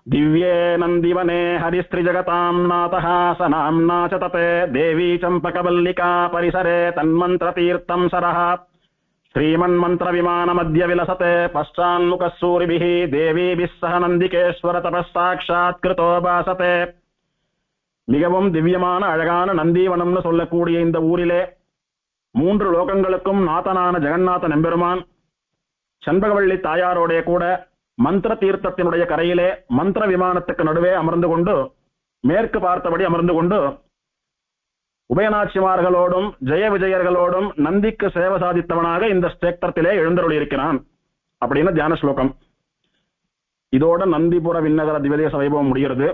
திவ்யே நந்திவனே ஹரிஸ்திரி ஜகதாம் நாதஹ சநாம்னா சததே தேவி சம்பகவல்லிகா பரிசரே தன்மந்திர தீர்த்தம் சரஹ ஸ்ரீமன்மந்திர விமான மத்திய விலசதே பశ్చాన్ముఖः சூரிபிஹ தேவீபிः சஹ நந்திகேஸ்வர தபஸ்சாக்ஷாத் கிருதோ பாசதே. மிகவும் திவ்யமான அழகான நந்திவனம்னு சொல்லக்கூடிய இந்த ஊரிலே 3 லோகங்களுக்கும் நாதனான ஜெகநாதன் எம்பெருமான் செண்பகவள்ளி தாயாரோடைய கூட மந்திர தீர்த்தத்தினுடைய கரையிலே மந்திர விமானத்துக்கு நடுவே அமர்ந்து கொண்டு, மேற்கு பார்த்தபடி அமர்ந்து கொண்டு உபயநாச்சிமார்களோடும் ஜெய விஜயர்களோடும் நந்திக்கு சேவை சாதித்தவனாக இந்த ஸ்தேத்திரத்திலே எழுந்தருளி இருக்கிறான் அப்படின்னு தியான ஸ்லோகம். இதோட நந்திபுர விண்ணகர திவ்யதேச வைபவம் முடிகிறது.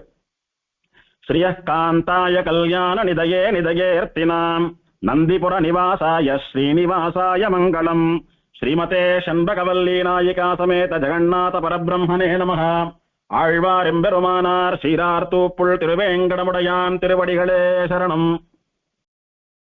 ஸ்ரீய காந்தாய கல்யாண நிதயே நிதயேர்த்தினாம் நந்திபுர நிவாசாய ஸ்ரீனிவாசாய மங்களம். ஸ்ரீமதே சண்பகவல்லி நாயிகா சமேத ஜெகநாத பரபிரம்மணே நமः. ஆழ்வார் எம்பெருமானார் சீரார் தூப்புள் திருவேங்கடமுடையான் திருவடிகளே சரணம்.